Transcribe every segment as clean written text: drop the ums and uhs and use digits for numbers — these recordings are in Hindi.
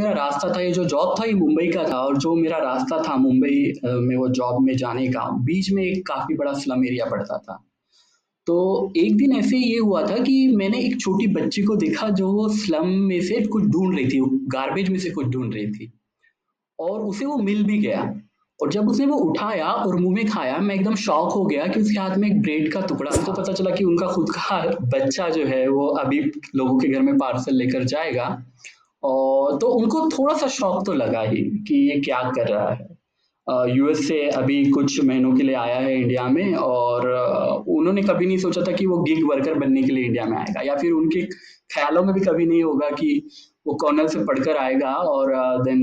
मेरा रास्ता था, ये जो जॉब था ये मुंबई का था और जो मेरा रास्ता था मुंबई में वो जॉब में जाने का, बीच में एक काफ़ी बड़ा स्लम एरिया पड़ता था। तो एक दिन ऐसे ये हुआ था कि मैंने एक छोटी बच्ची को देखा जो वो स्लम में से कुछ ढूँढ रही थी, गार्बेज में से कुछ ढूँढ रही थी और उसे वो मिल भी गया। और जब उसने वो उठाया और मुँह में खाया, मैं एकदम शॉक हो गया कि उसके हाथ में एक ब्रेड का टुकड़ा था। तो पता चला कि उनका खुद का बच्चा जो है वो अभी लोगों के घर में पार्सल लेकर जाएगा। और तो उनको थोड़ा-सा शॉक तो लगा ही कि ये क्या कर रहा है। यूएस से अभी कुछ महीनों के लिए आया है इंडिया में और उन्होंने कभी नहीं सोचा था कि वो गिग वर्कर बनने के लिए इंडिया में आएगा या फिर उनके ख़्यालों में भी कभी नहीं होगा कि वो कॉर्नल से पढ़कर आएगा और देन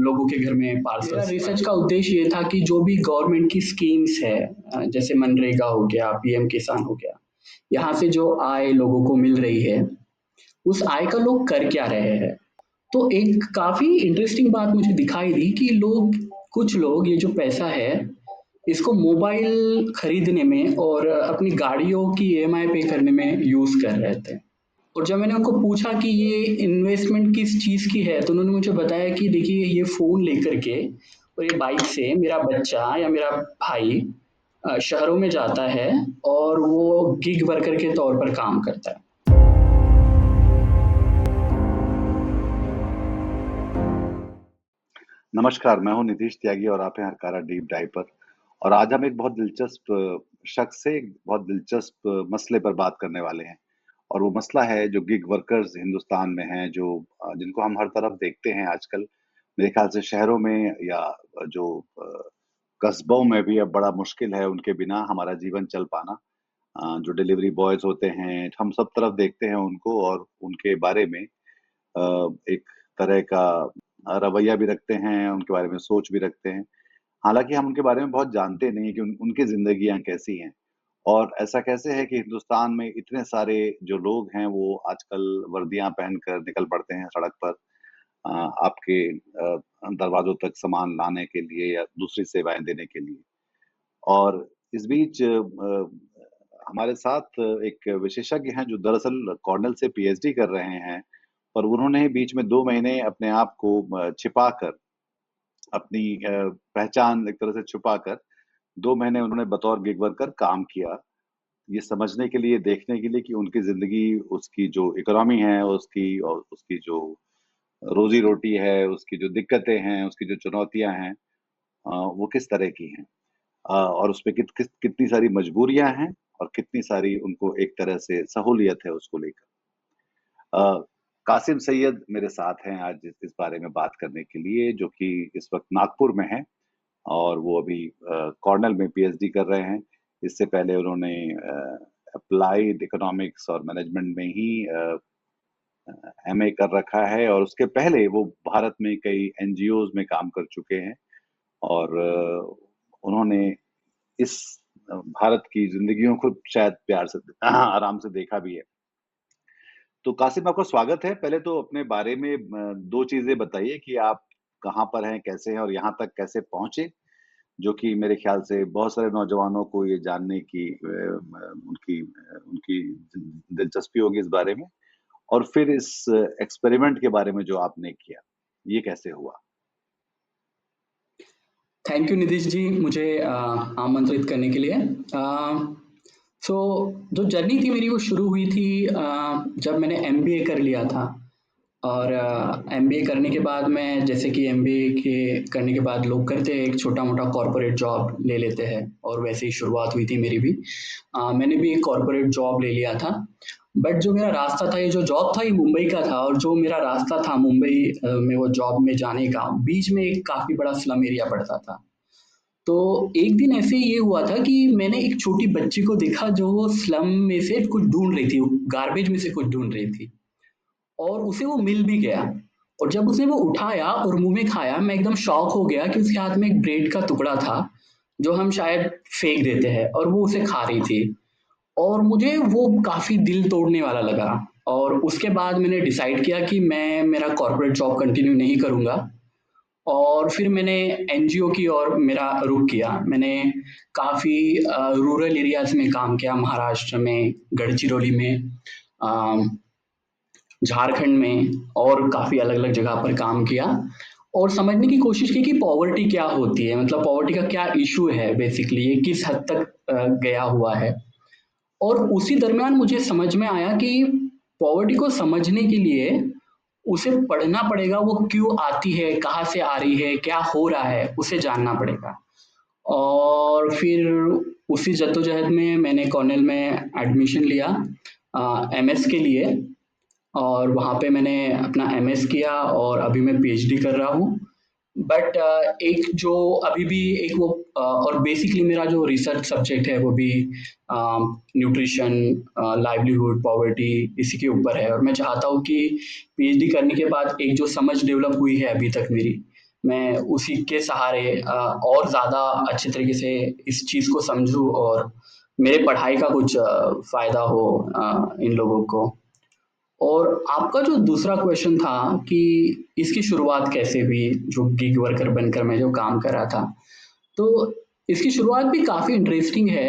लोगों के घर में पार्सल। मेरा रिसर्च का उद्देश्य ये था कि जो भी गवर्नमेंट की स्कीम्स है, जैसे मनरेगा हो गया, पीएम किसान हो गया, यहाँ से जो आय लोगों को मिल रही है, उस आय का लोग कर क्या रहे हैं। तो एक काफ़ी इंटरेस्टिंग बात मुझे दिखाई दी कि कुछ लोग ये जो पैसा है, इसको मोबाइल खरीदने में और अपनी गाड़ियों की ईएमआई पे करने में यूज़ कर रहे थे। और जब मैंने उनको पूछा कि ये इन्वेस्टमेंट किस चीज़ की है, तो उन्होंने मुझे बताया कि देखिए ये फ़ोन लेकर के और ये बाइक से मेरा बच्चा या मेरा भाई शहरों में जाता है और वो गिग वर्कर के तौर पर काम करता है। नमस्कार, मैं हूँ नितीश त्यागी और आप हैं हरकारा डीप डाइव पर। और आज हम एक बहुत दिलचस्प शख्स से एक बहुत दिलचस्प मसले पर बात करने वाले हैं। और वो मसला है जो गिग वर्कर्स हिंदुस्तान में हैं, जो जिनको हम हर तरफ देखते हैं आजकल। मेरे ख्याल से शहरों में या जो कस्बों में भी अब बड़ा मुश्किल है उनके बिना हमारा जीवन चल पाना। जो डिलीवरी बॉयज़ होते हैं, हम सब तरफ देखते हैं उनको और उनके बारे में एक तरह का रवैया भी रखते हैं, उनके बारे में सोच भी रखते हैं। हालाँकि हम उनके बारे में बहुत जानते नहीं हैं कि उनकी ज़िंदगियाँ कैसी हैं। और ऐसा कैसे है कि हिंदुस्तान में इतने सारे जो लोग हैं वो आजकल वर्दियाँ पहनकर निकल पड़ते हैं सड़क पर आपके दरवाज़ों तक सामान लाने के लिए या दूसरी सेवाएँ देने के लिए। और इस बीच हमारे साथ एक विशेषज्ञ हैं जो दरअसल कॉर्नेल से पीएचडी कर रहे हैं, पर उन्होंने बीच में 2 महीने अपने आप को छिपाकर अपनी पहचान एक तरह से छुपाकर 2 महीने उन्होंने बतौर गिग वर्कर काम किया। ये समझने के लिए, देखने के लिए कि उनकी ज़िंदगी, उसकी जो इकोनॉमी है, उसकी और उसकी जो रोज़ी-रोटी है, उसकी जो दिक्कतें हैं, उसकी जो चुनौतियाँ हैं वो किस तरह की हैं। और उसपे कितनी सारी मजबूरियाँ हैं और कितनी सारी उनको एक तरह से सहूलियत है उसको लेकर। अ, कासिम सैयद मेरे साथ हैं आज इस बारे में बात करने के लिए, जो कि इस वक़्त नागपुर में हैं और वो अभी कॉर्नेल में पीएचडी कर रहे हैं। इससे पहले उन्होंने एप्लाइड इकोनॉमिक्स और मैनेजमेंट में ही एमए कर रखा है और उसके पहले वो भारत में कई एनजीओज़ में काम कर चुके हैं और उन्होंने इस भारत की ज़िंदगियों को शायद प्यार से आराम से देखा भी है। तो कासिम, आपका स्वागत है। पहले तो अपने बारे में 2 चीज़ें बताइए कि आप कहाँ पर हैं, कैसे हैं और यहाँ तक कैसे पहुँचे? जो कि मेरे ख़्याल से बहुत सारे नौजवानों को ये जानने की उनकी दिलचस्पी होगी इस बारे में। और फिर इस एक्सपेरिमेंट के बारे में जो आपने किया, ये कैसे हुआ? थैंक यू निधीश जी मुझे आमंत्रित करने के लिए। सो जो जर्नी थी मेरी वो शुरू हुई थी जब मैंने एमबीए कर लिया था और एमबीए करने के बाद मैं जैसे कि एमबीए के करने के बाद लोग करते हैं एक छोटा मोटा कॉर्पोरेट जॉब ले लेते हैं और वैसे ही शुरुआत हुई थी मेरी भी। मैंने भी एक कॉर्पोरेट जॉब ले लिया था बट जो मेरा रास्ता था ये जो जॉब था ये मुंबई का था और जो मेरा रास्ता था मुंबई में वो जॉब में जाने का बीच में एक काफ़ी बड़ा स्लम एरिया पड़ता था। तो एक दिन ऐसे ही ये हुआ था कि मैंने एक छोटी बच्ची को देखा जो वो स्लम में से कुछ ढूंढ रही थी, गार्बेज में से कुछ ढूंढ रही थी और उसे वो मिल भी गया। और जब उसने वो उठाया और मुंह में खाया, मैं एकदम शॉक हो गया कि उसके हाथ में एक ब्रेड का टुकड़ा था जो हम शायद फेंक देते हैं और वो उसे खा रही थी और मुझे वो काफ़ी दिल तोड़ने वाला लगा। और उसके बाद मैंने डिसाइड किया कि मैं मेरा कॉर्पोरेट जॉब कंटिन्यू नहीं करूँगा और फिर मैंने एनजीओ की ओर मेरा रुख किया। मैंने काफ़ी रूरल एरियाज़ में काम किया, महाराष्ट्र में, गढ़चिरौली में, अ, झारखंड में और काफ़ी अलग-अलग जगह पर काम किया और समझने की कोशिश की कि पॉवर्टी क्या होती है, मतलब पॉवर्टी का क्या इश्यू है बेसिकली, ये किस हद तक गया हुआ है। और उसी दरमियान मुझे समझ में आया कि पॉवर्टी को समझने के लिए उसे पढ़ना पड़ेगा, वो क्यों आती है, कहाँ से आ रही है, क्या हो रहा है, उसे जानना पड़ेगा। और फिर उसी जद्दोजहद में मैंने कॉर्नेल में एडमिशन लिया एमएस के लिए और वहाँ पे मैंने अपना एमएस किया और अभी मैं पीएचडी कर रहा हूँ। बट एक जो अभी भी एक वो और बेसिकली मेरा जो रिसर्च सब्जेक्ट है वो भी न्यूट्रिशन, लाइवलीहुड, पॉवर्टी इसी के ऊपर है और मैं चाहता हूँ कि पीएचडी करने के बाद एक जो समझ डेवलप हुई है अभी तक मेरी, मैं उसी के सहारे और ज़्यादा अच्छे तरीके से इस चीज़ को समझूँ और मेरे पढ़ाई का कुछ फ़ायदा हो इन लोगों को। और आपका जो दूसरा क्वेश्चन था कि इसकी शुरुआत कैसे हुई, जो गिग वर्कर बनकर मैं जो काम कर रहा था। तो इसकी शुरुआत भी काफ़ी इंटरेस्टिंग है।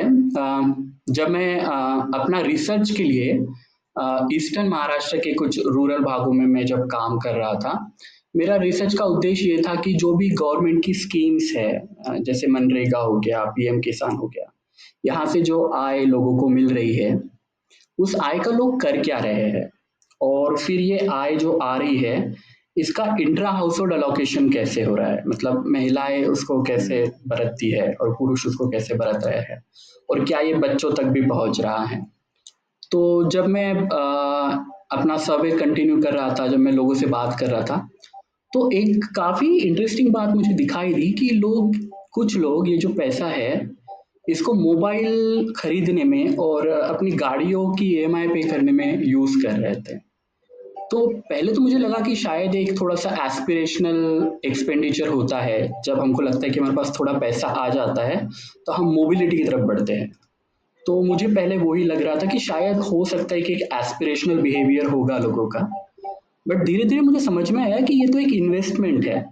जब मैं अपना रिसर्च के लिए ईस्टर्न महाराष्ट्र के कुछ रूरल भागों में मैं जब काम कर रहा था, मेरा रिसर्च का उद्देश्य ये था कि जो भी गवर्नमेंट की स्कीम्स है, जैसे मनरेगा हो गया, पीएम किसान हो गया, यहाँ से जो आय लोगों को मिल रही है, उस आय का लोग कर क्या रहे हैं और फिर ये आय जो आ रही है इसका इंट्रा हाउस होल्ड अलोकेशन कैसे हो रहा है, मतलब महिलाएं उसको कैसे बरतती है और पुरुष उसको कैसे बरत रहे हैं और क्या ये बच्चों तक भी पहुंच रहा है। तो जब मैं अपना सर्वे कंटिन्यू कर रहा था, जब मैं लोगों से बात कर रहा था, तो एक काफी इंटरेस्टिंग बात मुझे दिखाई दी कि कुछ लोग ये जो पैसा है इसको मोबाइल खरीदने में और अपनी गाड़ियों की ईएमआई पे करने में यूज कर रहे थे। तो पहले तो मुझे लगा कि शायद एक थोड़ा-सा एस्पिरेशनल एक्सपेंडिचर होता है, जब हमको लगता है कि हमारे पास थोड़ा पैसा आ जाता है, तो हम मोबिलिटी की तरफ बढ़ते हैं। तो मुझे पहले वही लग रहा था कि शायद हो सकता है कि एक एस्पिरेशनल बिहेवियर होगा लोगों का। बट धीरे-धीरे मुझे समझ में आया कि ये तो एक इन्वेस्टमेंट है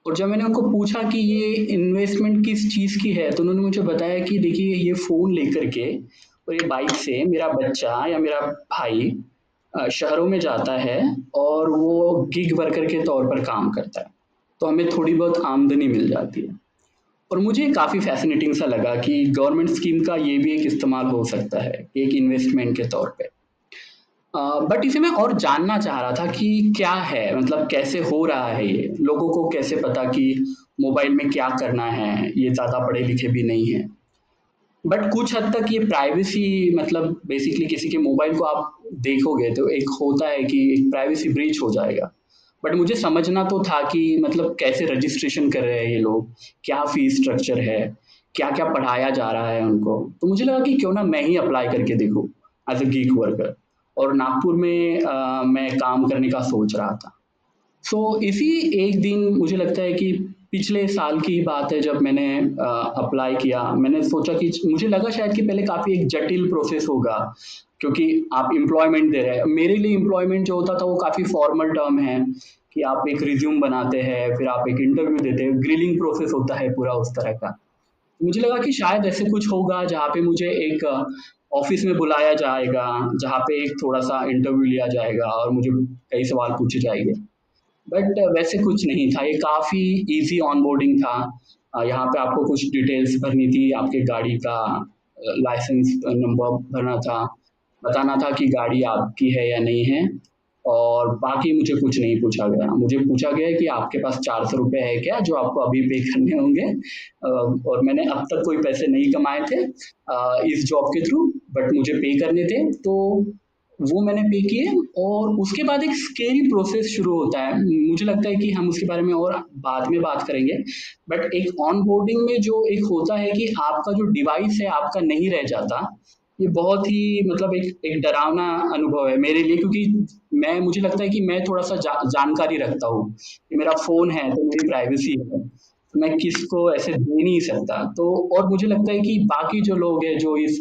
और जब मैंने उनको पूछा कि ये इन्वेस्टमेंट किस चीज़ की है, तो उन्होंने मुझे बताया कि देखिए ये फ़ोन लेकर के और ये बाइक से मेरा बच्चा या मेरा भाई शहरों में जाता है और वो गिग वर्कर के तौर पर काम करता है। तो हमें थोड़ी बहुत आमदनी मिल जाती है और मुझे काफ़ी फ़ैसिनेटिंग सा लगा कि गवर्नमेंट स्कीम का ये भी एक इस्तेमाल हो सकता है, एक इन्वेस्टमेंट के तौर पे। बट इसे मैं और जानना चाह रहा था कि क्या है, मतलब कैसे हो रहा है ये? लोगों को कैसे पता कि मोबाइल में क्या करना है? ये ज़्यादा पढ़े लिखे भी नहीं हैं। बट कुछ हद तक ये प्राइवेसी, मतलब बेसिकली किसी के मोबाइल को आप देखोगे तो एक होता है कि एक प्राइवेसी ब्रीच हो जाएगा। बट मुझे समझना तो था कि मतलब कैसे रजिस्ट्रेशन कर रहे हैं ये लोग, क्या फीस स्ट्रक्चर है, क्या-क्या पढ़ाया जा रहा है उनको। तो मुझे लगा कि क्यों ना मैं ही अप्लाई करके देखूँ एज़ अ गिग वर्कर और नागपुर में मैं काम करने का सोच रहा था। सो इसी एक दिन मुझे लगता है कि पिछले साल की ही बात है जब मैंने अप्लाई किया। मैंने सोचा कि मुझे लगा शायद कि पहले काफ़ी एक जटिल प्रोसेस होगा क्योंकि आप एम्प्लॉयमेंट दे रहे हैं। मेरे लिए एम्प्लॉयमेंट जो होता था वो काफ़ी फॉर्मल टर्म है कि आप एक रिज्यूम बनाते हैं, फिर आप एक इंटरव्यू देते हैं, ग्रिलिंग प्रोसेस होता है पूरा उस तरह का। मुझे लगा कि शायद ऐसे कुछ होगा जहाँ पे मुझे एक ऑफिस में बुलाया जाएगा, जहाँ पे एक थोड़ा-सा इंटरव्यू लिया जाएगा और मुझे कई सवाल पूछे जाएँगे। बट वैसे कुछ नहीं था, ये काफ़ी ईज़ी ऑनबोर्डिंग था। यहाँ पे आपको कुछ डिटेल्स भरनी थी, आपके गाड़ी का लाइसेंस नंबर भरना था, बताना था कि गाड़ी आपकी है या नहीं है और बाकी मुझे कुछ नहीं पूछा गया। मुझे पूछा गया कि आपके पास ₹400 है क्या, जो आपको अभी पे करने होंगे? और मैंने अब तक कोई पैसे नहीं कमाए थे इस जॉब के थ्रू, बट मुझे पे करने थे, तो वो मैंने पे किए और उसके बाद एक स्केरी प्रोसेस शुरू होता है। मुझे लगता है कि हम उसके बारे में और बाद में बात करेंगे। बट एक ऑनबोर्डिंग में जो एक होता है कि आपका जो डिवाइस है आपका नहीं रह जाता, ये बहुत ही मतलब एक एक डरावना अनुभव है मेरे लिए क्योंकि मैं मुझे लगता है कि मैं थोड़ा-सा जानकारी रखता हूँ, कि मेरा फ़ोन है तो मेरी प्राइवेसी है। तो मैं किसको ऐसे दे नहीं सकता। तो और मुझे लगता है कि बाकी जो लोग हैं जो इस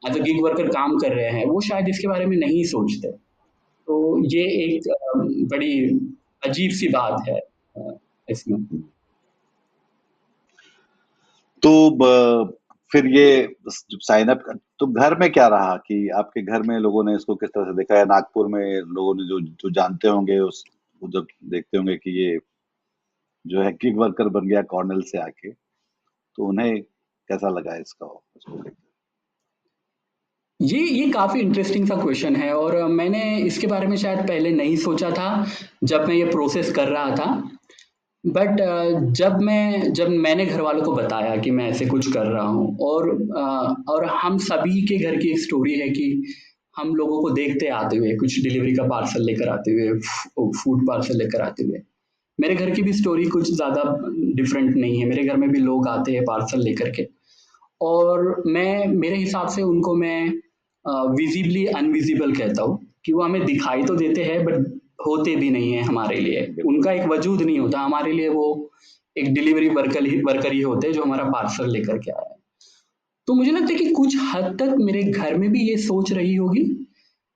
एज़ अ गिग वर्कर काम कर रहे हैं, वो शायद इसके बारे में नहीं सोचते। तो ये एक बड़ी अजीब-सी बात है इसमें। तो फिर ये जब साइन अप तो घर में क्या रहा कि आपके घर में लोगों ने इसको किस तरह से देखा है? नागपुर में लोगों ने जो जो जानते होंगे उस वो जब देखते होंगे कि ये जो है गिग वर्कर बन गया कॉर्नेल से आके, तो उन्हें कैसा लगा इसका उसको लेकर? ये काफ़ी इंटरेस्टिंग सा क्वेश्चन है और मैंने इसके बारे में शायद पहले नहीं सोचा था, जब मैं ये प्रोसेस कर रहा था। बट जब मैंने घरवालों को बताया कि मैं ऐसे कुछ कर रहा हूँ और हम सभी के घर की एक स्टोरी है कि हम लोगों को देखते आते हुए, कुछ डिलीवरी का पार्सल लेकर आते हुए, फूड पार्सल लेकर आते हुए। मेरे घर की भी स्टोरी कुछ ज़्यादा डिफरेंट नहीं है, मेरे घर में भी लोग आते हैं पार्सल लेकर के। और मैं मेरे हिसाब से उनको मैं विजिबली अनविजिबल कहता हूँ कि वो हमें दिखाई तो देते हैं बट होते भी नहीं है हमारे लिए, बिल्कुल। उनका एक वजूद नहीं होता हमारे लिए, वो एक डिलीवरी वर्कर ही होते हैं जो हमारा पार्सल लेकर के आया है। तो मुझे लगता है कि कुछ हद तक मेरे घर में भी ये सोच रही होगी,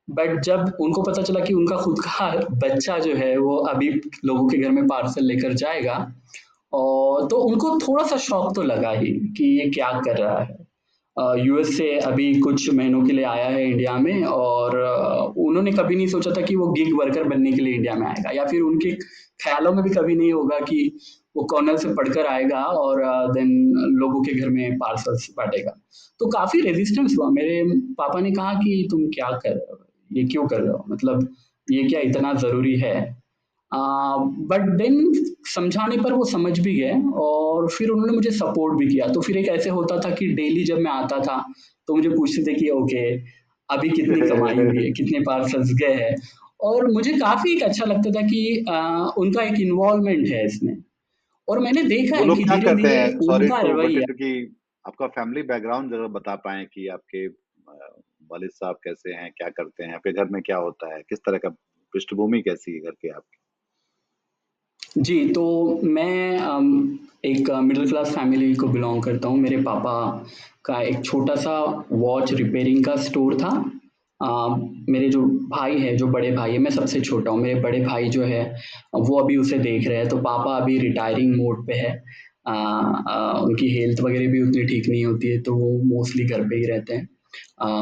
बट जब उनको पता चला कि उनका खुद का बच्चा जो है वो अभी लोगों के घर में पार्सल लेकर जाएगा, और तो उनको थोड़ा सा शौक तो लगा ही कि ये क्या कर रहा है। यूएस से अभी कुछ महीनों के लिए आया है इंडिया में, और उन्होंने कभी नहीं सोचा था कि वो गिग वर्कर बनने के लिए इंडिया में आएगा, या फिर उनके ख्यालों में भी कभी नहीं होगा कि वो कॉर्नर से पढ़कर आएगा और देन लोगों के घर में पार्सल्स बांटेगा। तो काफी रेजिस्टेंस हुआ, मेरे पापा ने कहा कि तुम क्या कर रहे हो, ये क्यों कर रहे हो, मतलब ये क्या इतना जरूरी है। बट देन समझाने पर वो समझ भी गए और फिर उन्होंने मुझे सपोर्ट भी किया। तो फिर एक ऐसे होता था कि डेली जब मैं आता था तो मुझे पूछते थे कि ओके अभी कितनी कमाई हुई है, कितने पार्सल्स गए हैं। और मुझे काफी एक अच्छा लगता था कि उनका एक इन्वॉल्वमेंट है इसमें। और मैंने देखा वो है लोग कि क्या धीरे करते धीरे हैं? सॉरी उनका टू बट रवैया। इन कि आपका फैमिली बैकग्राउंड जरा बता पाएँ कि आपके वालिद साहब कैसे हैं? क्या करते हैं? आपके घर में क्या होता है? किस तरह का पृष्ठभूमि कैसी है घर की आपकी? जी, तो मैं एक मिडिल क्लास फैमिली को बिलॉन्ग करता हूँ। मेरे पापा का एक छोटा-सा वॉच रिपेयरिंग का स्टोर था। अ, मेरे जो भाई है, जो बड़े भाई हैं, मैं सबसे छोटा हूँ। मेरे बड़े भाई जो है, वो अभी उसे देख रहे हैं, तो पापा अभी रिटायरिंग मोड पे है। उनकी हेल्थ वगैरह भी उतनी ठीक नहीं होती है, तो वो मोस्टली घर पे ही रहते हैं।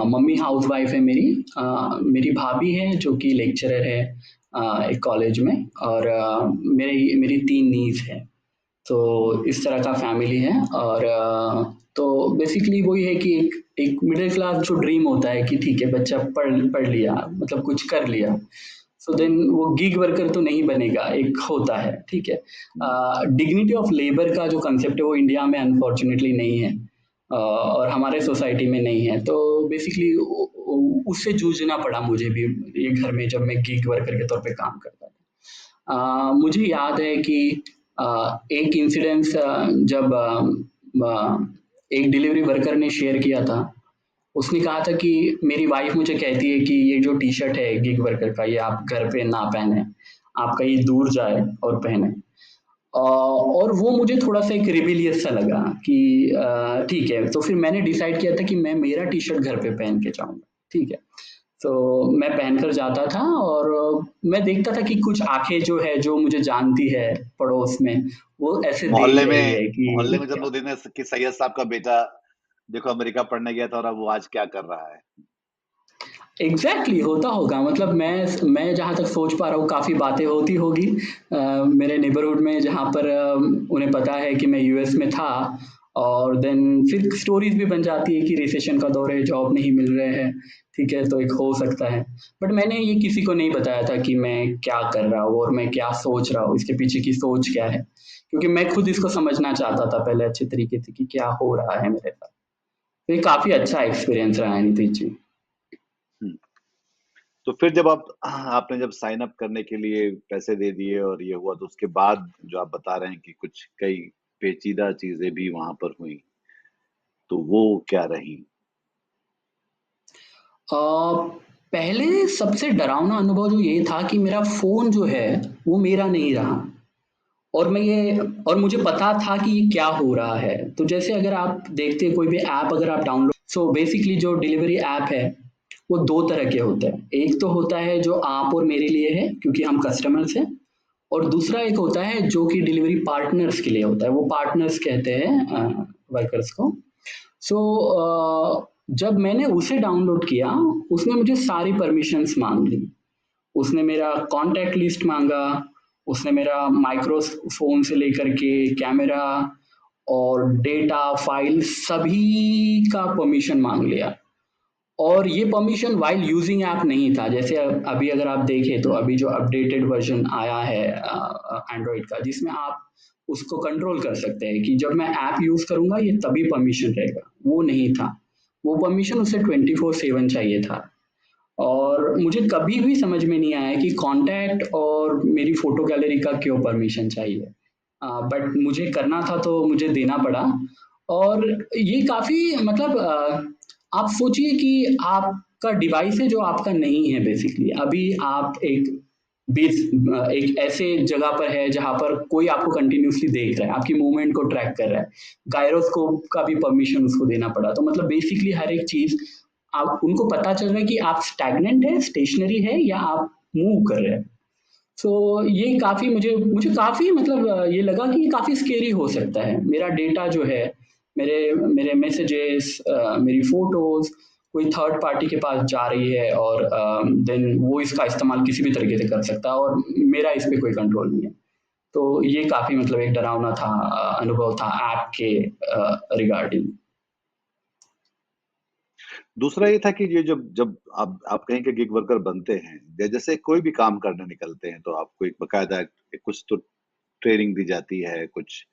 मम्मी हाउसवाइफ़ है मेरी। मेरी भाभी है जो कि लेक्चरर है एक कॉलेज में, और मेरी मेरी 3 नीज़ हैं। तो इस तरह का फैमिली है। और तो बेसिकली वही है कि एक एक मिडिल क्लास जो ड्रीम होता है कि ठीक है बच्चा पढ़ पढ़ लिया, मतलब कुछ कर लिया, सो देन वो गिग वर्कर तो नहीं बनेगा, एक होता है, ठीक है। हुँ। डिग्निटी ऑफ लेबर का जो कंसेप्ट है वो इंडिया में अनफॉर्चुनेटली नहीं है, और हमारे सोसाइटी में नहीं है। तो बेसिकली उससे जूझना पड़ा मुझे भी ये घर में, जब मैं गिग वर्कर के तौर पे काम करता था। मुझे याद है कि एक इंसिडेंस जब एक डिलीवरी वर्कर ने शेयर किया था। उसने कहा था कि मेरी वाइफ मुझे कहती है कि ये जो टी-शर्ट है गिग वर्कर का, ये आप घर पे ना पहने, आप कहीं दूर जाए और पहने। और वो मुझे थोड़ा-सा एक रिबेलियस सा लगा कि ठीक है, तो फिर मैंने डिसाइड किया था कि मैं मेरा टी-शर्ट घर पे पहन के जाऊँगा, ठीक है। तो मैं पहनकर जाता था और मैं देखता था कि कुछ आँखें जो है, जो मुझे जानती है पड़ोस में, वो ऐसे देख रही है मोहल्ले कि में जब क्या। लोग देखेंगे कि सैयद साहब का बेटा देखो अमेरिका पढ़ने गया था और अब वो आज क्या कर रहा है। एग्ज़ैक्टली होता होगा, मतलब मैं जहाँ तक सोच पा रहा हूँ काफ़ी बातें होती होगी मेरे नेबरहुड में, जहाँ पर उन्हें पता है कि मैं यूएस में था। और देन फिर स्टोरीज़ भी बन जाती है कि रिसेशन का दौर है, जॉब नहीं मिल रहे हैं, ठीक है, तो एक हो सकता है। बट मैंने ये किसी को नहीं बताया था कि मैं क्या कर रहा हूँ और मैं क्या सोच रहा हूँ, इसके पीछे की सोच क्या है? क्योंकि मैं खुद इसको समझना चाहता था पहले अच्छे तरीके से कि क्या हो रहा है मेरे साथ। तो ये काफ़ी अच्छा एक्सपीरियंस रहा है नितिन जी। हुँ। तो फिर जब आपने जब साइन अप करने के लिए पैसे दे दिए और ये हुआ तो उसके बाद जो आप बता रहे हैं कि कुछ कई पेचीदा चीज़ें भी वहाँ पर हुई, तो वो क्या रहीं? अ, पहले सबसे डरावना अनुभव जो ये था कि मेरा फ़ोन जो है, वो मेरा नहीं रहा। और मैं ये और मुझे पता था कि ये क्या हो रहा है। तो जैसे अगर आप देखते हैं कोई भी ऐप अगर आप डाउनलोड, सो बेसिकली जो डिलीवरी ऐप है, वो 2 तरह के होते हैं। एक तो होता है जो आप और मेरे लिए है क्योंकि हम कस्टमर्स हैं, और दूसरा एक होता है जो कि डिलीवरी पार्टनर्स के लिए होता है। वो पार्टनर्स कहते हैं वर्कर्स को। सो जब मैंने उसे डाउनलोड किया, उसने मुझे सारी परमिशंस माँग ली। उसने मेरा कॉन्टैक्ट लिस्ट माँगा, उसने मेरा माइक्रोफ़ोन से लेकर के कैमरा और डेटा, फ़ाइल सभी का परमिशन माँग लिया। और ये परमिशन व्हाइल यूजिंग ऐप नहीं था। जैसे अभी अगर आप देखें तो अभी जो अपडेटेड वर्ज़न आया है एंड्रॉइड का, जिसमें आप उसको कंट्रोल कर सकते हैं कि जब मैं ऐप यूज़ करूँगा ये तभी परमिशन रहेगा, वो नहीं था। वो परमिशन उसे 24/7 चाहिए था। और मुझे कभी भी समझ में नहीं आया कि कॉन्टैक्ट और मेरी फ़ोटो गैलरी का क्यों परमिशन चाहिए। बट मुझे करना था तो मुझे देना पड़ा। और ये काफ़ी मतलब आप सोचिए कि आपका डिवाइस है जो आपका नहीं है बेसिकली। अभी आप एक ऐसे जगह पर है जहाँ पर कोई आपको कंटिन्यूअसली देख रहा है, आपकी मूवमेंट को ट्रैक कर रहा है। गायरोस्कोप का भी परमिशन उसको देना पड़ा। तो मतलब बेसिकली हर एक चीज़ आप उनको पता चल रहा है कि आप स्टैग्नेंट है, स्टेशनरी है या आप मूव कर रहे हैं। सो ये काफ़ी मुझे मुझे काफ़ी मतलब ये लगा कि ये काफ़ी स्केरी हो सकता है। मेरा डेटा जो है, मेरे मेरे मैसेजेस मेरी फ़ोटोज़ कोई थर्ड पार्टी के पास जा रही है और देन वो इसका इस्तेमाल किसी भी तरीके से कर सकता है और मेरा इस पे कोई कंट्रोल नहीं है। तो ये काफ़ी मतलब एक डरावना था अनुभव था ऐप के रिगार्डिंग। दूसरा ये था कि ये जब जब आप कहीं के गिग वर्कर बनते हैं, या जैसे कोई भी काम करने निकलते हैं, तो आपको एक बाकायदा कुछ तो ट्रेनिंग दी जाती है, कुछ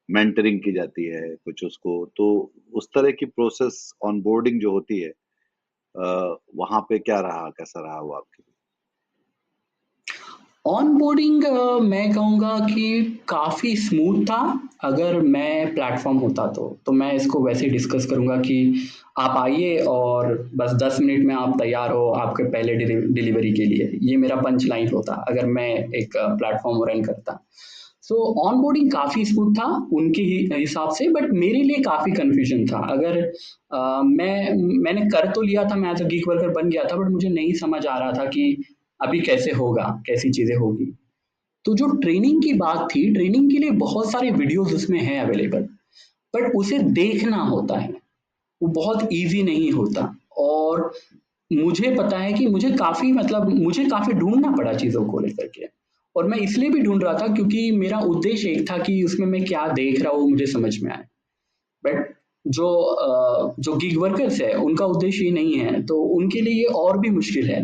मेंटरिंग की जाती है, कुछ उसको तो उस तरह की प्रोसेस ऑनबोर्डिंग जो होती है, वहाँ पे क्या रहा, कैसा रहा वो आपके लिए? ऑनबोर्डिंग मैं कहूँगा कि काफ़ी स्मूथ था। अगर मैं प्लेटफ़ॉर्म होता तो मैं इसको वैसे ही डिस्कस करूँगा कि आप आइए और बस 10 मिनट में आप तैयार हो आपके पहले डिलीवरी के लिए। ये मेरा पंच लाइन होता अगर मैं एक प्लेटफ़ॉर्म रन करता। सो ऑनबोर्डिंग काफ़ी स्मूथ था उनके ही हिसाब से, बट मेरे लिए काफ़ी कन्फ्यूज़न था। अगर मैंने कर तो लिया था, मैं एज़ अ गिग वर्कर बन गया था, बट मुझे नहीं समझ आ रहा था कि अभी कैसे होगा, कैसी चीज़ें होगी। तो जो ट्रेनिंग की बात थी, ट्रेनिंग के लिए बहुत सारे वीडियोज़ उसमें हैं अवेलेबल, बट उसे देखना होता है, वो बहुत ईज़ी नहीं होता। और मुझे पता है कि मुझे काफ़ी ढूँढना पड़ा चीज़ों को लेकर के। और मैं इसलिए भी ढूँढ रहा था क्योंकि मेरा उद्देश्य एक था कि उसमें मैं क्या देख रहा हूँ मुझे समझ में आए। बट जो गिग वर्कर्स है उनका उद्देश्य ये नहीं है, तो उनके लिए ये और भी मुश्किल है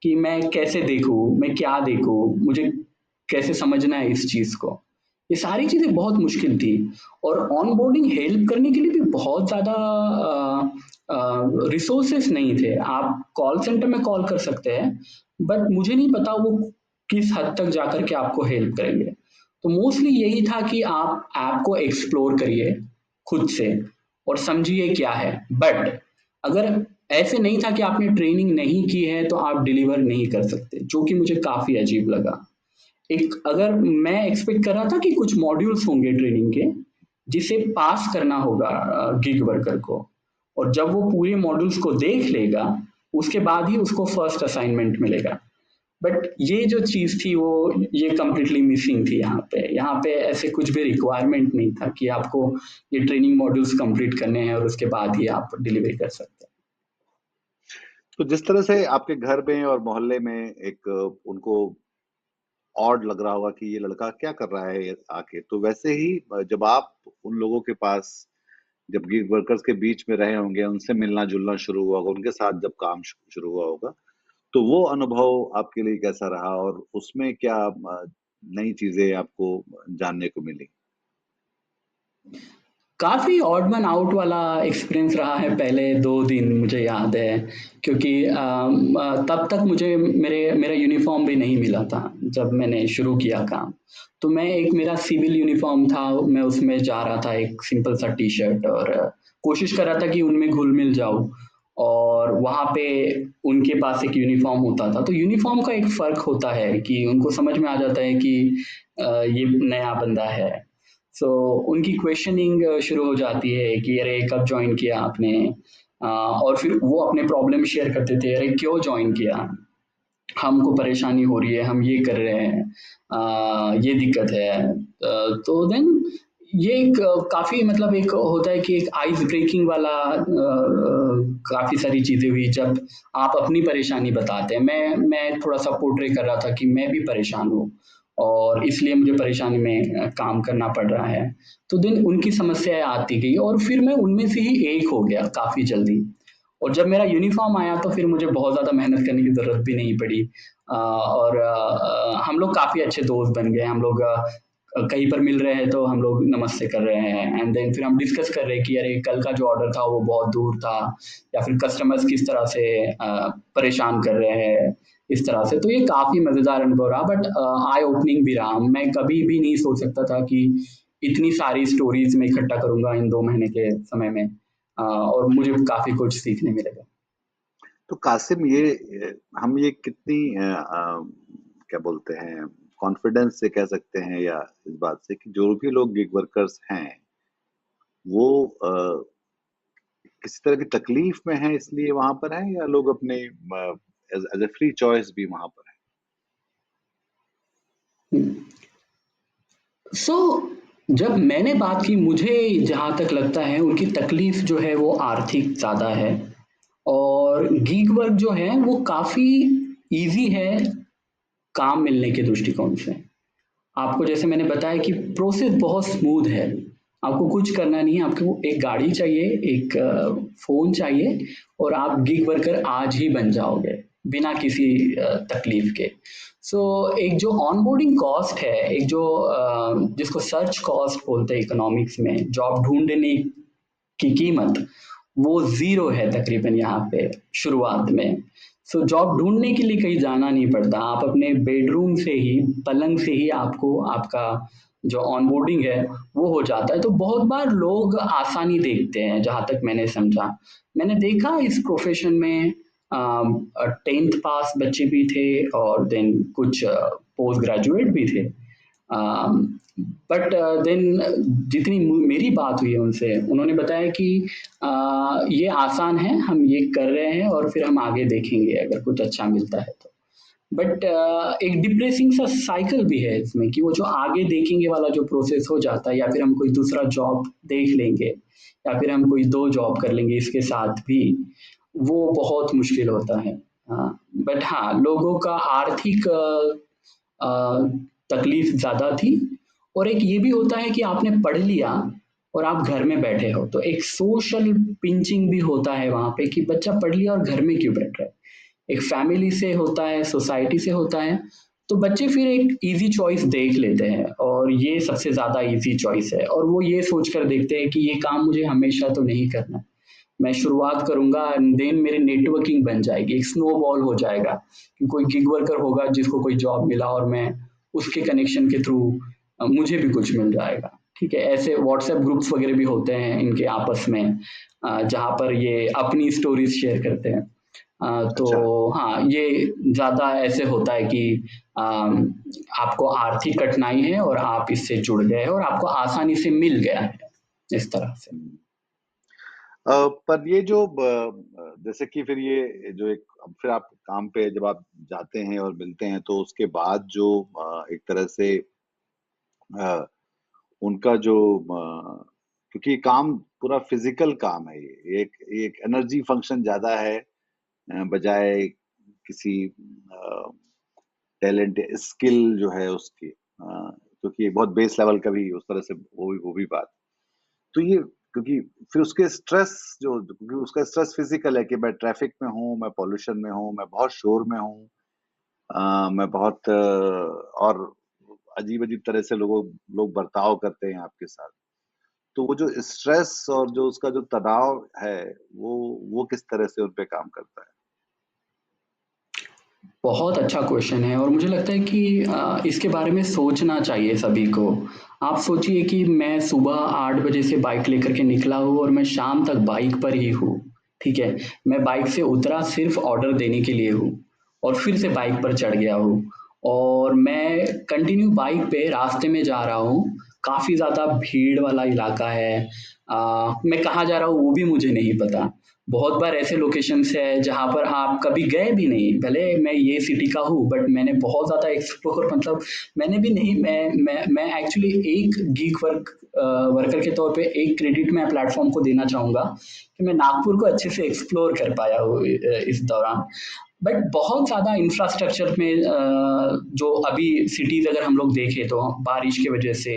कि मैं कैसे देखूँ, मैं क्या देखूँ, मुझे कैसे समझना है इस चीज़ को। ये सारी चीज़ें बहुत मुश्किल थी। और ऑनबोर्डिंग हेल्प करने के लिए भी बहुत ज़्यादा रिसोर्सेस नहीं थे। आप कॉल सेंटर में कॉल कर सकते हैं, बट मुझे नहीं पता वो किस हद तक जाकर के आपको हेल्प करेंगे। तो मोस्टली यही था कि आप ऐप को एक्सप्लोर करिए खुद से और समझिए क्या है। बट अगर ऐसे नहीं था कि आपने ट्रेनिंग नहीं की है तो आप डिलीवर नहीं कर सकते, जो कि मुझे काफ़ी अजीब लगा। एक अगर मैं एक्सपेक्ट कर रहा था कि कुछ मॉड्यूल्स होंगे ट्रेनिंग के, जिसे पास करना होगा गिग वर्कर को। और जब वो पूरे मॉड्यूल्स को देख लेगा, उसके बाद ही उसको फर्स्ट असाइनमेंट मिलेगा। बट ये जो चीज़ थी वो ये कंप्लीटली मिसिंग थी यहाँ पे। यहाँ पे ऐसे कुछ भी रिक्वायरमेंट नहीं था कि आपको ये ट्रेनिंग मॉड्यूल्स कंप्लीट करने हैं और उसके बाद ही आप डिलीवरी कर सकते हैं। तो जिस तरह से आपके घर में और मोहल्ले में एक उनको ऑड लग रहा होगा कि ये लड़का क्या कर रहा है ये आके, तो वैसे ही जब आप उन लोगों के पास, जब गिग वर्कर्स के बीच में रहे होंगे, उनसे मिलना-जुलना शुरू हुआ होगा, उनके साथ जब काम शुरू हुआ होगा, तो वो अनुभव आपके लिए कैसा रहा और उसमें क्या नई चीज़ें आपको जानने को मिली? काफ़ी ऑड वन आउट वाला एक्सपीरियंस रहा है पहले 2 दिन मुझे याद है, क्योंकि तब तक मुझे मेरा यूनिफ़ॉर्म भी नहीं मिला था जब मैंने शुरू किया काम। तो मैं एक मेरा सिविल यूनिफ़ॉर्म था, मैं उसमें जा रहा था एक सिंपल सा टी-शर्ट और कोशिश कर रहा था कि उनमें घुल-मिल जाऊँ। और वहाँ पे उनके पास एक यूनिफ़ॉर्म होता था, तो यूनिफ़ॉर्म का एक फ़र्क होता है कि उनको समझ में आ जाता है कि ये नया बंदा है। सो उनकी क्वेश्चनिंग शुरू हो जाती है कि अरे कब जॉइन किया आपने। और फिर वो अपने प्रॉब्लम शेयर करते थे, अरे क्यों जॉइन किया, हमको परेशानी हो रही है, हम ये कर रहे हैं, ये दिक्कत है। तो देन ये एक काफ़ी मतलब एक होता है कि एक आइस ब्रेकिंग वाला काफ़ी सारी चीज़ें हुई जब आप अपनी परेशानी बताते हैं। मैं थोड़ा-सा पोर्ट्रे कर रहा था कि मैं भी परेशान हूँ और इसलिए मुझे परेशानी में काम करना पड़ रहा है। तो देन उनकी समस्याएँ आती गई और फिर मैं उनमें से ही एक हो गया काफ़ी जल्दी। और जब मेरा यूनिफ़ॉर्म आया तो फिर मुझे बहुत ज़्यादा मेहनत करने की ज़रूरत भी नहीं पड़ी। और हम लोग काफ़ी अच्छे दोस्त बन गए। हम लोग कहीं पर मिल रहे हैं तो हम लोग नमस्ते कर रहे हैं एंड देन फिर हम डिस्कस कर रहे हैं कि अरे कल का जो ऑर्डर था वो बहुत दूर था या फिर कस्टमर्स किस तरह से परेशान कर रहे हैं इस तरह से। तो ये काफ़ी मज़ेदार अनुभव रहा बट आई ओपनिंग भी रहा। मैं कभी भी नहीं सोच सकता था कि इतनी सारी स्टोरीज़ मैं इकट्ठा करूँगा इन 2 महीने के समय में और मुझे काफ़ी कुछ सीखने मिलेगा। तो कासिम, ये हम ये कितनी क्या बोलते हैं, कॉन्फिडेंस से कह सकते हैं या इस बात से कि जो भी लोग गिग वर्कर्स हैं वो किसी तरह की तकलीफ में हैं इसलिए वहां पर हैं, या लोग अपने एज ए फ्री चॉइस भी वहां पर सो जब मैंने बात की मुझे जहाँ तक लगता है उनकी तकलीफ जो है वो आर्थिक ज़्यादा है और गीग वर्क जो है वो काफ़ी ईज़ी है काम मिलने के दृष्टिकोण से। आपको जैसे मैंने बताया कि प्रोसेस बहुत स्मूथ है। आपको कुछ करना नहीं है, आपको एक गाड़ी चाहिए, एक फ़ोन चाहिए और आप गिग वर्कर आज ही बन जाओगे, बिना किसी तकलीफ के। सो एक जो ऑनबोर्डिंग कॉस्ट है, एक जो जिसको सर्च कॉस्ट बोलते हैं इकोनॉमिक्स में, जॉब ढूँढने की कीमत वो ज़ीरो है तकरीबन यहाँ पे शुरुआत में। सो जॉब ढूँढने के लिए कहीं जाना नहीं पड़ता। आप अपने बेडरूम से ही, पलंग से ही आपको आपका जो ऑनबोर्डिंग है, वो हो जाता है। तो बहुत बार लोग आसानी देखते हैं, जहाँ तक मैंने समझा। मैंने देखा इस प्रोफ़ेशन में 10th पास बच्चे भी थे और देन कुछ पोस्ट ग्रेजुएट भी थे। बट देन जितनी मेरी बात हुई है उनसे उन्होंने बताया कि ये आसान है हम ये कर रहे हैं और फिर हम आगे देखेंगे अगर कुछ अच्छा मिलता है तो बट एक डिप्रेसिंग सा साइकिल भी है इसमें कि वो जो आगे देखेंगे वाला जो प्रोसेस हो जाता है या फिर हम कोई दूसरा जॉब देख लेंगे या फिर हम कोई दो जॉब कर लेंगे इसके साथ भी वो बहुत मुश्किल होता है। बट हाँ लोगों का आर्थिक अ, तकलीफ ज़्यादा थी और एक ये भी होता है कि आपने पढ़ लिया और आप घर में बैठे हो तो एक सोशल पिंचिंग भी होता है वहाँ पे कि बच्चा पढ़ लिया और घर में क्यों बैठ रहा है। एक फैमिली से होता है, सोसाइटी से होता है, तो बच्चे फिर एक ईज़ी चॉइस देख लेते हैं और ये सबसे ज़्यादा ईज़ी चॉइस है और वो ये सोच कर देखते हैं कि ये काम मुझे हमेशा तो नहीं करना। मैं शुरुआत करूँगा एंड देन मेरी नेटवर्किंग बन जाएगी, एक स्नोबॉल हो जाएगा कि कोई गिग वर्कर होगा जिसको कोई जॉब मिला और मैं उसके कनेक्शन के थ्रू मुझे भी कुछ मिल जाएगा। ठीक है, ऐसे व्हाट्सएप ग्रुप्स वगैरह भी होते हैं इनके आपस में जहाँ पर ये अपनी स्टोरीज शेयर करते हैं। अच्छा। तो हाँ, ये ज़्यादा ऐसे होता है कि आपको आर्थिक कठिनाई है और आप इससे जुड़ गए हैं और आपको आसानी से मिल गया है, इस तरह से। हम्म। पर ये जो जैसे कि फिर ये जो एक, अब फिर आप काम पे जब आप जाते हैं और मिलते हैं तो उसके बाद जो एक तरह से अ, उनका जो क्योंकि काम पूरा फिजिकल काम है, ये एक एक एनर्जी फंक्शन ज्यादा है बजाय किसी टैलेंट स्किल जो है उसकी, क्योंकि ये बहुत बेस लेवल का भी उस तरह से वो भी बात। तो ये क्योंकि फिर उसके स्ट्रेस जो, क्योंकि उसका स्ट्रेस फिजिकल है कि मैं ट्रैफिक में हूँ, मैं पॉल्यूशन में हूँ, मैं बहुत शोर में हूँ, मैं बहुत और अजीब अजीब तरह से लोग बर्ताव करते हैं आपके साथ। तो वो जो स्ट्रेस और जो उसका जो तनाव है, वो किस तरह से उन पे काम करता है? बहुत अच्छा क्वेश्चन है और मुझे लगता है कि इसके बारे में सोचना चाहिए सभी को। आप सोचिए कि मैं सुबह 8 बजे से बाइक लेकर के निकला हूँ और मैं शाम तक बाइक पर ही हूँ, ठीक है? मैं बाइक से उतरा सिर्फ़ ऑर्डर देने के लिए हूँ और फिर से बाइक पर चढ़ गया हूँ और मैं कंटिन्यू बाइक पे रास्ते में जा रहा हूँ। काफ़ी ज़्यादा भीड़ वाला इलाका है। मैं कहाँ जा रहा हूँ वो भी मुझे नहीं पता। बहुत बार ऐसे लोकेशंस है जहाँ पर आप कभी गए भी नहीं, भले मैं ये सिटी का हूँ बट मैंने बहुत ज़्यादा एक्सप्लोर मतलब मैंने भी नहीं मैं एक्चुअली एक गीक वर्कर के तौर पे एक क्रेडिट मैं प्लेटफॉर्म को देना चाहूँगा कि मैं नागपुर को अच्छे से एक्सप्लोर कर पाया हूँ इस दौरान। बट बहुत ज़्यादा इंफ्रास्ट्रक्चर में जो अभी सिटीज़ अगर हम लोग देखें तो बारिश की वजह से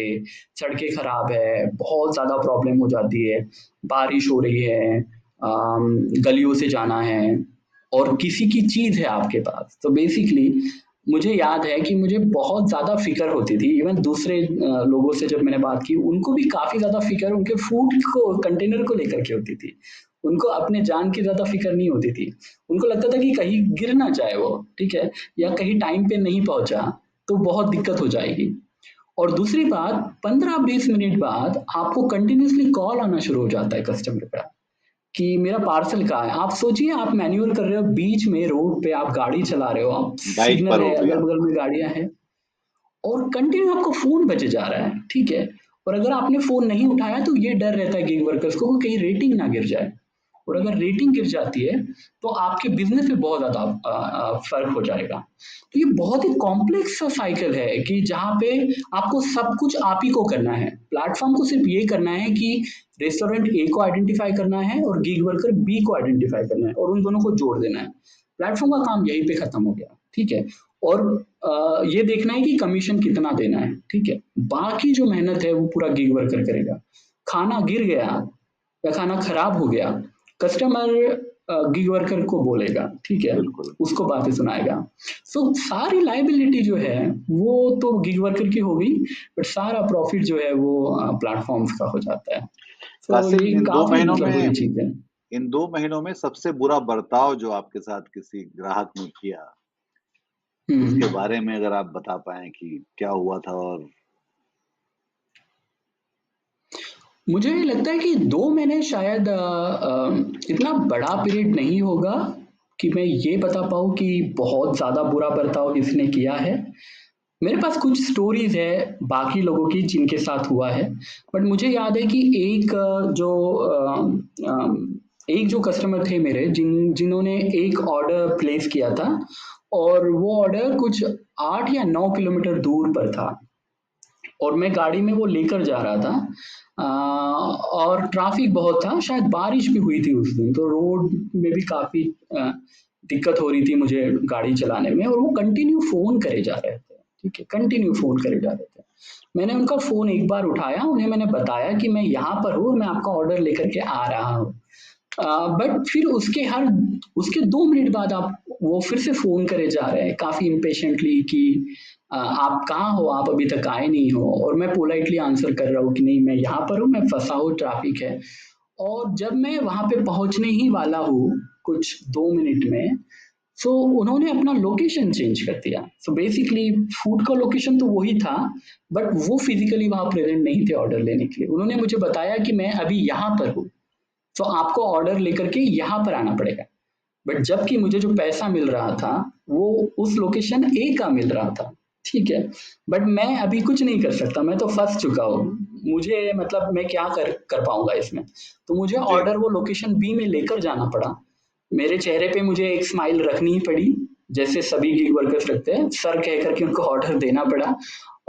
सड़कें खराब है, बहुत ज़्यादा प्रॉब्लम हो जाती है। बारिश हो रही है, गलियों से जाना है और किसी की चीज़ है आपके पास, तो बेसिकली मुझे याद है कि मुझे बहुत ज़्यादा फ़िक्र होती थी। इवन दूसरे लोगों से जब मैंने बात की, उनको भी काफ़ी ज़्यादा फ़िक्र उनके फूड को कंटेनर को लेकर के होती थी। उनको अपने जान की ज़्यादा फ़िक्र नहीं होती थी। उनको लगता था कि कहीं गिर ना जाए वो, ठीक है? या कहीं टाइम पे नहीं पहुँचा, तो बहुत दिक्कत हो जाएगी। और दूसरी बात, 15-20 मिनट बाद आपको कंटिन्यूअसली कॉल आना शुरू हो जाता है कस्टमर का कि मेरा पार्सल कहाँ है? आप सोचिए, आप मैन्युअल कर रहे हो, बीच में रोड पे आप गाड़ी चला रहे हो, आप बाइक सिग्नल पर है, हो भी आप। अगल-बगल में गाड़ियाँ हैं और कंटिन्यू आपको फ़ोन बजे जा रहा है, ठीक है? और अगर आपने फ़ोन नहीं उठाया तो ये डर रहता है गिग वर्कर्स को कि कहीं रेटिंग ना गिर जाए। और अगर रेटिंग गिर जाती है तो आपके बिजनेस पे बहुत ज़्यादा फ़र्क हो जाएगा। तो ये बहुत ही कॉम्प्लेक्स सा साइकिल है कि जहाँ पे आपको सब कुछ आप ही को करना है। प्लेटफ़ॉर्म को सिर्फ़ ये करना है कि रेस्टोरेंट ए को आइडेंटिफ़ाई करना है और गिग वर्कर बी को आइडेंटिफ़ाई करना है और उन दोनों को जोड़ देना है। प्लेटफ़ॉर्म का काम यहीं पे खत्म हो गया, ठीक है? और ये देखना है कि कमीशन कितना देना है, ठीक है? बाकी जो मेहनत है वो पूरा गिग वर्कर करेगा। खाना गिर गया या खाना खराब हो गया, कस्टमर गिग वर्कर को बोलेगा, ठीक है? बिल्कुल। उसको बातें सुनाएगा। सो सारी लायबिलिटी जो है वो तो गिग वर्कर की हो गई, बट सारा प्रॉफिट जो है वो प्लेटफ़ॉर्म्स का हो जाता है। सो कासिम, ये काफ़ी मतलब बुरी चीज़ है। इन 2 महीनों में सबसे बुरा बर्ताव जो आपके साथ किसी ग्राहक ने किया, उसके हुँ। बारे में अगर आप बता पाएँ कि क्या हुआ था? और मुझे लगता है कि 2 महीने शायद इतना बड़ा पीरियड नहीं होगा कि मैं ये बता पाऊँ कि बहुत ज़्यादा बुरा बर्ताव किसी ने किया है। मेरे पास कुछ स्टोरीज़ है बाकी लोगों की जिनके साथ हुआ है, बट मुझे याद है कि एक जो कस्टमर थे मेरे जिन्होंने एक ऑर्डर प्लेस किया था और वो ऑर्डर कुछ 8 या 9 किलोमीटर दूर पर था। और मैं गाड़ी में वो लेकर जा रहा था और ट्रैफिक बहुत था, शायद बारिश भी हुई थी उस दिन, तो रोड में भी काफ़ी दिक्कत हो रही थी मुझे गाड़ी चलाने में और वो कंटिन्यू फ़ोन करे जा रहे थे, ठीक है? कंटिन्यू फ़ोन करे जा रहे थे। मैंने उनका फ़ोन एक बार उठाया, उन्हें मैंने बताया कि मैं यहाँ पर हूँ, मैं आपका ऑर्डर लेकर के आ रहा हूँ। बट फिर उसके 2 मिनट बाद आप वो फिर से फ़ोन करे जा रहे हैं काफ़ी इम्पेशेंटली कि आप कहाँ हो? आप अभी तक आए नहीं हो और मैं पोलाइटली आंसर कर रहा हूँ कि नहीं मैं यहाँ पर हूँ, मैं फँसा हूँ, ट्रैफ़िक है। और जब मैं वहाँ पे पहुँचने ही वाला हूँ, कुछ 2 मिनट में, सो उन्होंने अपना लोकेशन चेंज कर दिया। सो बेसिकली फूड का लोकेशन तो वही था, बट वो फिज़िकली वहाँ प्रेज़ेंट नहीं थे ऑर्डर लेने के लिए। उन्होंने मुझे बताया कि मैं अभी यहाँ पर हूँ। तो आपको ऑर्डर लेकर के यहाँ पर आना पड़ेगा। बट जबकि मुझे जो पैसा मिल रहा था, वो उस लोकेशन ए का मिल रहा था, ठीक है? बट मैं अभी कुछ नहीं कर सकता, मैं तो फँस चुका हूँ। मुझे मतलब मैं क्या कर पाऊँगा इसमें? तो मुझे जी। ऑर्डर वो लोकेशन बी में लेकर जाना पड़ा। मेरे चेहरे पे मुझे एक स्माइल रखनी ही पड़ी, जैसे सभी गिग वर्कर्स रखते हैं, सर कह कर के उनको ऑर्डर देना पड़ा।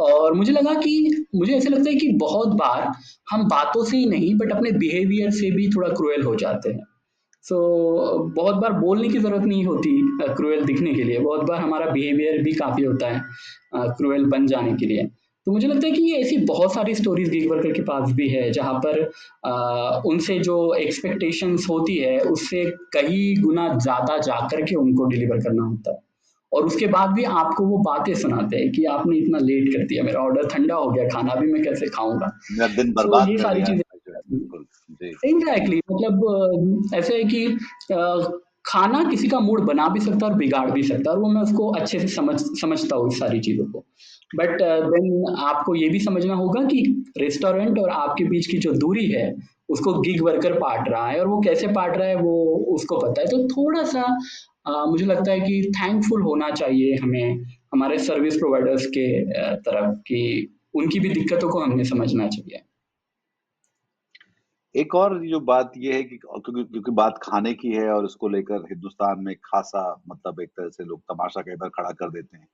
और मुझे ऐसा लगता है कि बहुत बार हम बातों से ही नहीं बट अपने बिहेवियर से भी थोड़ा क्रूएल हो जाते हैं। सो बहुत बार बोलने की ज़रूरत नहीं होती क्रूएल दिखने के लिए, बहुत बार हमारा बिहेवियर भी काफ़ी होता है क्रूएल बन जाने के लिए। तो मुझे लगता है कि ये ऐसी बहुत सारी स्टोरीज़ गिग वर्कर के पास भी है, जहाँ पर उनसे जो एक्सपेक्टेशंस होती है, उससे कई गुना ज़्यादा जाकर के उनको डिलीवर करना होता है। और उसके बाद भी आपको वो बातें सुनाते हैं कि आपने इतना लेट कर दिया, मेरा ऑर्डर ठंडा हो गया, खाना भी मैं कैसे खाऊँगा? मेरा दिन सो बर्बाद ये कर सारी दिया चीज़ें आपने जो है, बिल्कुल। जी। एग्ज़ैक्टली मतलब ऐसा है कि खाना किसी का मूड बना भी सकता है और बिगाड़ भी सकता है और वो मैं उसको अच्छे से समझता हूँ इस सारी चीज़ों को। बट देन आपको ये भी समझना होगा कि रेस्टोरेंट और आपके बीच की जो दूरी है, उसको गिग वर्कर पाट रहा है और वो कैसे पाट रहा है वो उसको पता है। तो थोड़ा-सा मुझे लगता है कि थैंकफुल होना चाहिए हमें, हमारे सर्विस प्रोवाइडर्स के तरफ कि उनकी भी दिक्कतों को हमें समझना चाहिए। एक और जो बात ये है कि क्योंकि क्योंकि बात खाने की है और इसको लेकर हिंदुस्तान में खासा मतलब एक तरह से लोग तमाशा कई बार खड़ा कर देते हैं।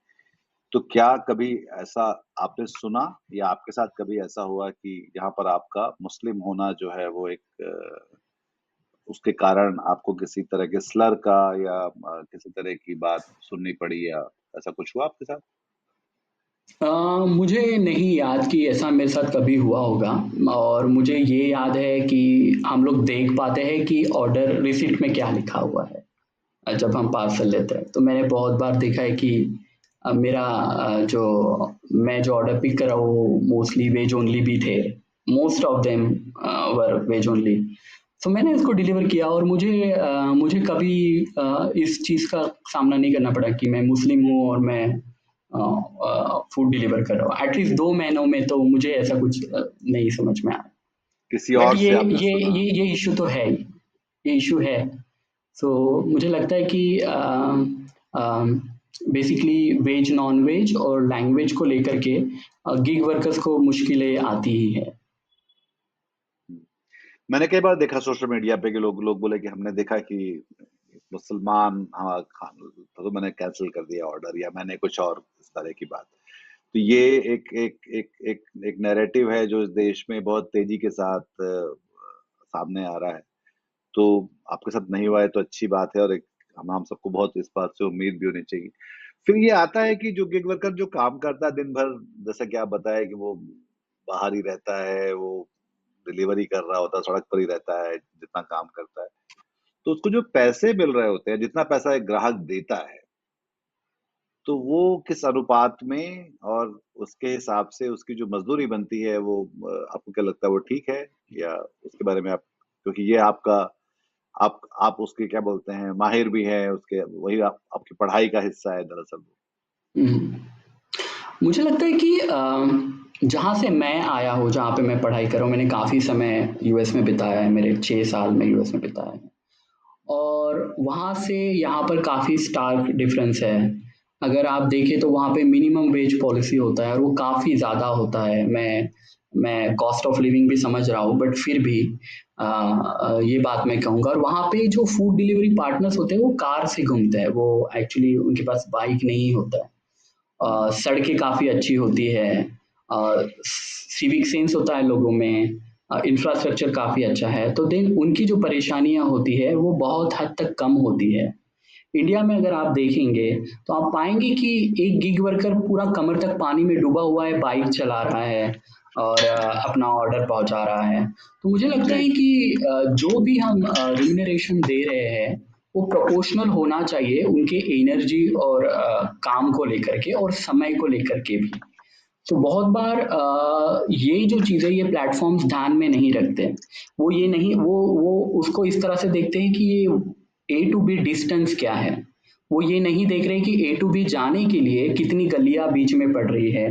तो क्या कभी ऐसा आपने सुना या आपके साथ कभी ऐसा हुआ कि जहाँ पर आपका मुस्लिम होना जो है वो एक उसके कारण आपको किसी तरह के स्लर का या किसी तरह की बात सुननी पड़ी या ऐसा कुछ हुआ आपके साथ? मुझे नहीं याद कि ऐसा मेरे साथ कभी हुआ होगा और मुझे ये याद है कि हम लोग देख पाते हैं कि ऑर्डर रिसिप्ट में क्या लिखा हुआ है जब हम पार्सल लेते हैं। तो मैंने बहुत बार देखा है कि मेरा जो मैं जो ऑर्डर पिक कर रहा हूँ वो मोस्टली वेज ओनली भी थे। Most of them were veg only. तो मैंने इसको डिलीवर किया और मुझे कभी इस चीज़ का सामना नहीं करना पड़ा कि मैं मुस्लिम हूँ और मैं फूड डिलीवर कर रहा हूँ। एटलीस्ट 2 महीनों में तो मुझे ऐसा कुछ नहीं समझ में आया। किसी बट और से आपने सुना? ये इश्यू तो है ही, ये इश्यू है। सो मुझे लगता है कि बेसिकली वेज नॉन वेज और लैंग्वेज को लेकर के गिग वर्कर्स को मुश्किलें आती ही है। हुँ। मैंने कई बार देखा सोशल मीडिया पे कि लोग लोग बोले कि हमने देखा कि मुसलमान तो मैंने कैंसल कर दिया ऑर्डर या मैंने कुछ और इस तरह की बात। तो ये एक एक एक एक एक नैरेटिव है जो इस देश में बहुत तेज़ी के साथ सामने आ रहा है। तो आपके साथ नहीं हुआ है तो अच्छी बात है और एक हम सबको बहुत इस बात से उम्मीद भी होनी चाहिए। फिर ये आता है कि जो गिग वर्कर जो काम करता है दिन भर, जैसा कि आप बताएँ कि वो बाहर ही रहता है, वो डिलीवरी कर रहा होता है, सड़क पर ही रहता है, जितना काम करता है। तो उसको जो पैसे मिल रहे होते हैं, जितना पैसा एक ग्राहक देता है, तो वो किस अनुपात में और उसके हिसाब से उसकी जो मज़दूरी बनती है वो आपको क्या लगता है वो ठीक है? या उसके बारे में आप क्योंकि ये आपका आप उसके क्या बोलते हैं माहिर भी हैं, उसके वही आपकी पढ़ाई का हिस्सा है दरअसल वो। हम्म। मुझे लगता है कि जहाँ से मैं आया हूँ, जहाँ पे मैं पढ़ाई कर रहा हूँ, मैंने काफ़ी समय यूएस में बिताया है, मेरे 6 साल में यूएस में बिताया है। और वहाँ से यहाँ पर काफ़ी स्टार्क डिफरेंस है। अगर आप देखें तो वहाँ पे मिनिमम वेज पॉलिसी होता है और वो काफ़ी ज़्यादा होता है। मैं कॉस्ट ऑफ लिविंग भी समझ रहा हूँ बट फिर भी ये बात मैं कहूँगा। और वहाँ पे जो फूड डिलीवरी पार्टनर्स होते हैं वो कार से घूमते हैं, वो एक्चुअली उनके पास बाइक नहीं होता है। हुँ, सड़कें काफ़ी अच्छी होती है, सिविक सेंस होता है लोगों में, इंफ्रास्ट्रक्चर काफ़ी अच्छा है, तो देन उनकी जो परेशानियाँ होती है वो बहुत हद तक कम होती है। इंडिया में अगर आप देखेंगे तो आप पाएंगे कि एक गिग वर्कर पूरा कमर तक पानी में डूबा हुआ है, बाइक चला रहा है और अपना ऑर्डर पहुंचा रहा है। तो मुझे लगता जी। है कि जो भी हम रिम्यूनरेशन दे रहे हैं वो प्रोपोर्शनल होना चाहिए उनके एनर्जी और काम को लेकर के और समय को लेकर के भी। तो बहुत बार ये जो चीज़ें ये प्लेटफॉर्म्स ध्यान में नहीं रखते हैं। वो ये नहीं वो उसको इस तरह से देखते हैं कि ये ए टू बी डिस्टेंस क्या है। वो ये नहीं देख रहे कि ए टू बी जाने के लिए कितनी गलियां बीच में पड़ रही है,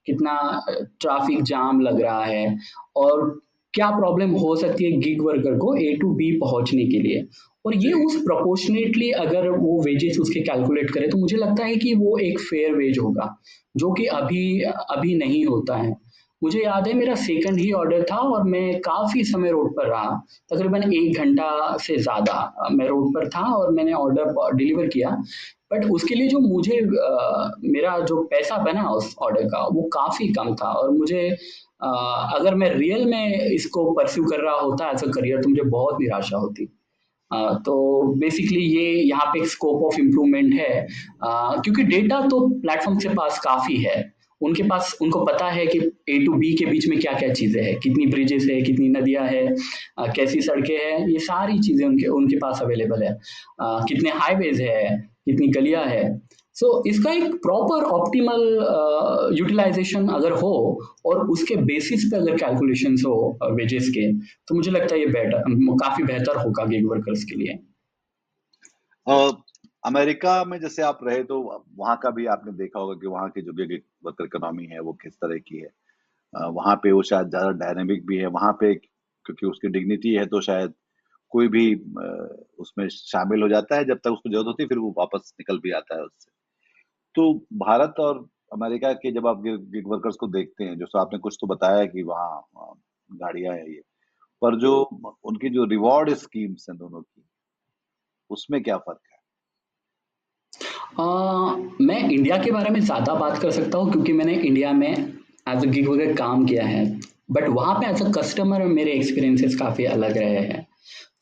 कितना ट्रैफिक जाम लग रहा है और क्या प्रॉब्लम हो सकती है गिग वर्कर को ए टू बी पहुंचने के लिए। और ये जी, उस प्रोपोर्शनेटली अगर वो वेजेस उसके कैलकुलेट करे तो मुझे लगता है कि वो एक फेयर वेज होगा, जो कि हुँ, अभी अभी नहीं होता है। मुझे याद है मेरा सेकंड ही ऑर्डर था और मैं काफ़ी समय रोड पर रहा, तकरीबन 1 घंटा से ज़्यादा मैं रोड पर था और मैंने ऑर्डर डिलीवर किया। बट उसके लिए जो मुझे मेरा जो पैसा बना उस ऑर्डर का वो काफ़ी कम था और मुझे अगर मैं रियल में इसको परस्यू कर रहा होता एज़ अ करियर तो मुझे बहुत निराशा होती। तो बेसिकली ये यहाँ पे एक स्कोप ऑफ इम्प्रूवमेंट है, क्योंकि डेटा तो प्लेटफॉर्म के पास काफ़ी है। उनके पास उनको पता है कि ए टू बी के बीच में क्या क्या चीज़ें हैं, कितनी ब्रिजेस है, कितनी नदियाँ है, कैसी सड़कें हैं, ये सारी चीज़ें उनके उनके पास अवेलेबल है। कितने हाईवेज है, कितनी गलियाँ है। सो इसका एक प्रॉपर ऑप्टिमल यूटिलाइजेशन अगर हो और उसके बेसिस पे अगर कैलकुलेशंस हो वेजेस के, तो मुझे लगता है ये बेटर काफ़ी बेहतर होगा गिग वर्कर्स के लिए। अ, अमेरिका में जैसे आप रहे तो वहाँ का भी आपने देखा होगा कि वहाँ की जो गिग वर्कर इकोनॉमी है वो किस तरह की है। वहाँ पे वो शायद ज़्यादा डायनामिक भी है, वहाँ पे क्योंकि उसकी डिग्निटी है तो शायद कोई भी उसमें शामिल हो जाता है, जब तक उसको ज़रूरत होती है फिर वो वापस निकल भी आता है उससे। तो भारत और अमेरिका के जब आप गिग गिग वर्कर्स को देखते हैं, जैसे आपने कुछ तो बताया कि वहाँ गाड़ियाँ हैं ये। पर जो उनकी जो रिवॉर्ड स्कीम्स हैं दोनों की, उसमें क्या फ़र्क है? मैं इंडिया के बारे में ज़्यादा बात कर सकता हूँ क्योंकि मैंने इंडिया में एज़ अ गिग वगैरह काम किया है। बट वहाँ पे एज़ अ कस्टमर मेरे एक्सपीरियंसेस काफ़ी अलग रहे हैं।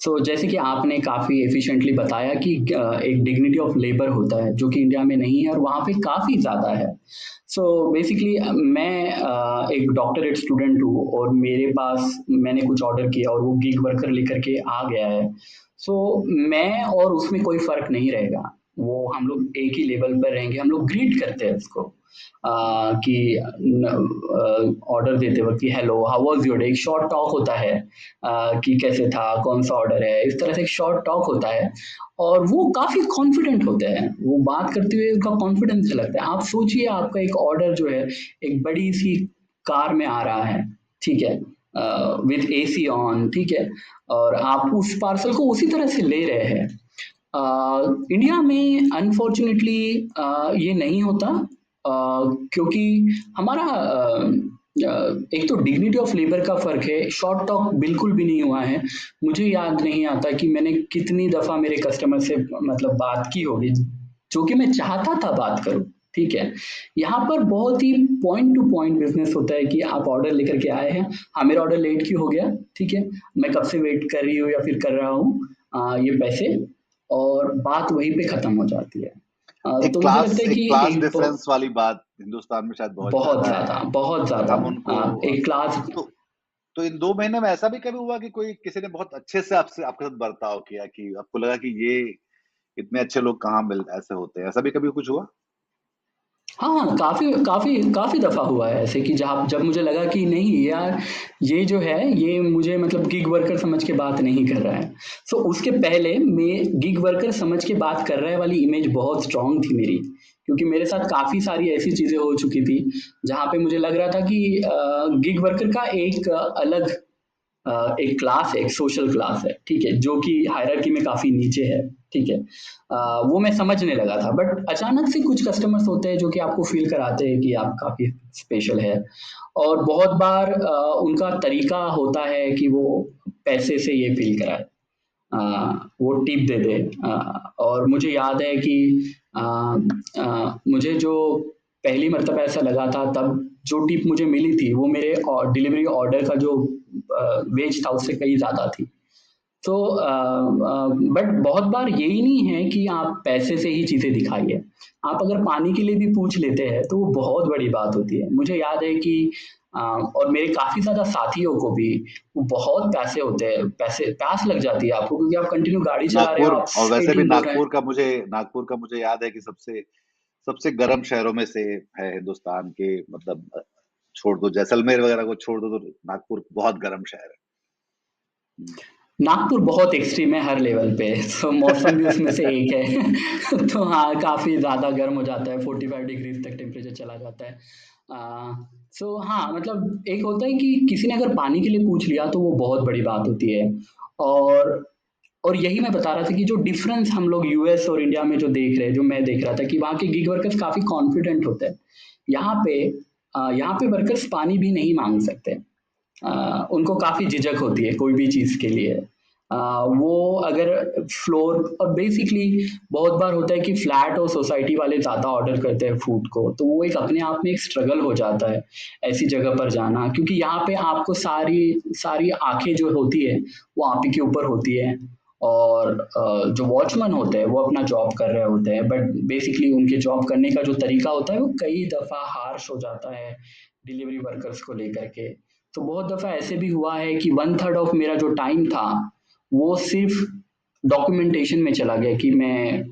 सो जैसे कि आपने काफ़ी एफिशिएंटली बताया कि एक डिग्निटी ऑफ लेबर होता है जो कि इंडिया में नहीं है और वहाँ पे काफ़ी ज़्यादा है। सो बेसिकली मैं एक डॉक्टरेट स्टूडेंट हूँ और मेरे पास मैंने कुछ ऑर्डर किया और वो गिग वर्कर लेकर के आ गया है। सो मैं और उसमें कोई फ़र्क नहीं रहेगा। वो हम लोग एक ही लेवल पर रहेंगे, हम लोग ग्रीट करते हैं उसको कि ऑर्डर देते वक्त कि hello how was your day, एक शॉर्ट टॉक होता है कि कैसे था, कौन सा ऑर्डर है, इस तरह से एक शॉर्ट टॉक होता है और वो काफ़ी कॉन्फिडेंट होते हैं, वो बात करते हुए उनका कॉन्फिडेंस लगता है। आप सोचिए आपका एक ऑर्डर जो है एक बड़ी सी कार में आ रहा है, ठीक है, विद एसी ऑन, ठीक है, और आप उस पार्सल को उसी तरह से ले रहे हैं। इंडिया में अनफॉर्चुनेटली ये नहीं होता क्योंकि हमारा एक तो डिग्निटी ऑफ लेबर का फ़र्क है, शॉर्ट टॉक बिल्कुल भी नहीं हुआ है। मुझे याद नहीं आता कि मैंने कितनी दफ़ा मेरे कस्टमर से मतलब बात की होगी, जो कि मैं चाहता था बात करूँ, ठीक है। यहाँ पर बहुत ही पॉइंट टू पॉइंट बिज़नेस होता है कि आप ऑर्डर लेकर के आए हैं, हाँ, मेरा ऑर्डर लेट क्यों हो गया, ठीक है, मैं कब से वेट कर रही हूँ या फिर कर रहा हूँ, ये पैसे, और बात वहीं पे खत्म हो जाती है। तो मुझे लगता है एक कि क्लास एक डिफरेंस वाली बात हिंदुस्तान में शायद बहुत बहुत ज़्यादा ज़्यादा, है बहुत और ज़्यादा हम उनको एक क्लास। तो तो इन 2 महीने में ऐसा भी कभी हुआ कि कोई किसी ने बहुत अच्छे से आपसे आपके साथ बर्ताव किया कि आपको लगा कि ये इतने अच्छे लोग कहाँ मिल ऐसे होते हैं, ऐसा भी कभी कुछ हुआ? हाँ, हाँ, काफ़ी काफ़ी काफ़ी दफ़ा हुआ है ऐसे कि जहाँ जब मुझे लगा कि नहीं यार, ये जो है ये मुझे मतलब गिग वर्कर समझ के बात नहीं कर रहा है। सो उसके पहले मैं गिग वर्कर समझ के बात कर रहा है वाली इमेज बहुत स्ट्रॉन्ग थी मेरी, क्योंकि मेरे साथ काफ़ी सारी ऐसी चीज़ें हो चुकी थी, जहाँ पे मुझे लग रहा था कि गिग वर्कर का एक अलग एक क्लास है, एक सोशल क्लास है, ठीक है, जो कि हायरार्की में काफ़ी नीचे है, ठीक है। वो मैं समझने लगा था, बट अचानक से कुछ कस्टमर्स होते हैं जो कि आपको फ़ील कराते हैं कि आप काफ़ी स्पेशल है, और बहुत बार उनका तरीका होता है कि वो पैसे से ये फ़ील कराए। वो टिप दे दे, और मुझे याद है कि अ मुझे जो पहली मर्तबा ऐसा लगा था तब जो टिप मुझे मिली थी वो मेरे डिलीवरी ऑर्डर का जो वेज था उससे कहीं ज़्यादा थी। तो बट बहुत बार यही नहीं है कि आप पैसे से ही चीज़ें दिखाइए। आप अगर पानी के लिए भी पूछ लेते हैं तो वो बहुत बड़ी बात होती है। मुझे याद है कि और मेरे काफ़ी ज़्यादा साथियों को भी वो बहुत पैसे होते हैं, पैसे प्यास लग जाती है आपको क्योंकि आप कंटिन्यू गाड़ी चला रहे हो, नागपुर आप और वैसे भी स्वेटिंग हो रहे हैं। नागपुर का मुझे याद है कि सबसे सबसे गर्म शहरों में से है हिंदुस्तान के मतलब छोड़ दो जैसलमेर वगैरह को छोड़ दो तो नागपुर बहुत गर्म शहर है। हुँ। नागपुर बहुत एक्सट्रीम है हर लेवल पे, तो मौसम भी उसमें से एक है। तो हाँ, काफ़ी ज़्यादा गर्म हो जाता है, 45 डिग्रीज़ तक टेम्परेचर चला जाता है। सो हाँ, मतलब एक होता है कि किसी ने अगर पानी के लिए पूछ लिया तो वो बहुत बड़ी बात होती है। और और यही मैं बता रहा था कि जो डिफरेंस हम लोग यूएस और इंडिया में जो देख रहे हैं, जो मैं देख रहा था कि वहाँ के गिग वर्कर्स काफ़ी कॉन्फिडेंट होते हैं। यहाँ पे यहाँ पे वर्कर्स पानी भी नहीं माँग सकते। उनको काफ़ी झिझक होती है कोई भी चीज़ के लिए। वो अगर फ्लोर और बेसिकली बहुत बार होता है कि फ्लैट और सोसाइटी वाले ज़्यादा ऑर्डर करते हैं फूड को, तो वो एक अपने आप में एक स्ट्रगल हो जाता है, ऐसी जगह पर जाना क्योंकि यहाँ पे आपको सारी सारी आँखें जो होती है, वो आप ही के ऊपर होती है और जो वॉचमैन होते हैं, वो अपना जॉब कर रहे होते हैं, बट बेसिकली उनके जॉब करने का जो तरीका होता है, वो कई दफ़ा हार्श हो जाता है डिलीवरी वर्कर्स को लेकर के। तो बहुत दफ़ा ऐसे भी हुआ है कि 1/3 ऑफ मेरा जो टाइम था, वो सिर्फ़ डॉक्यूमेंटेशन में चला गया कि मैं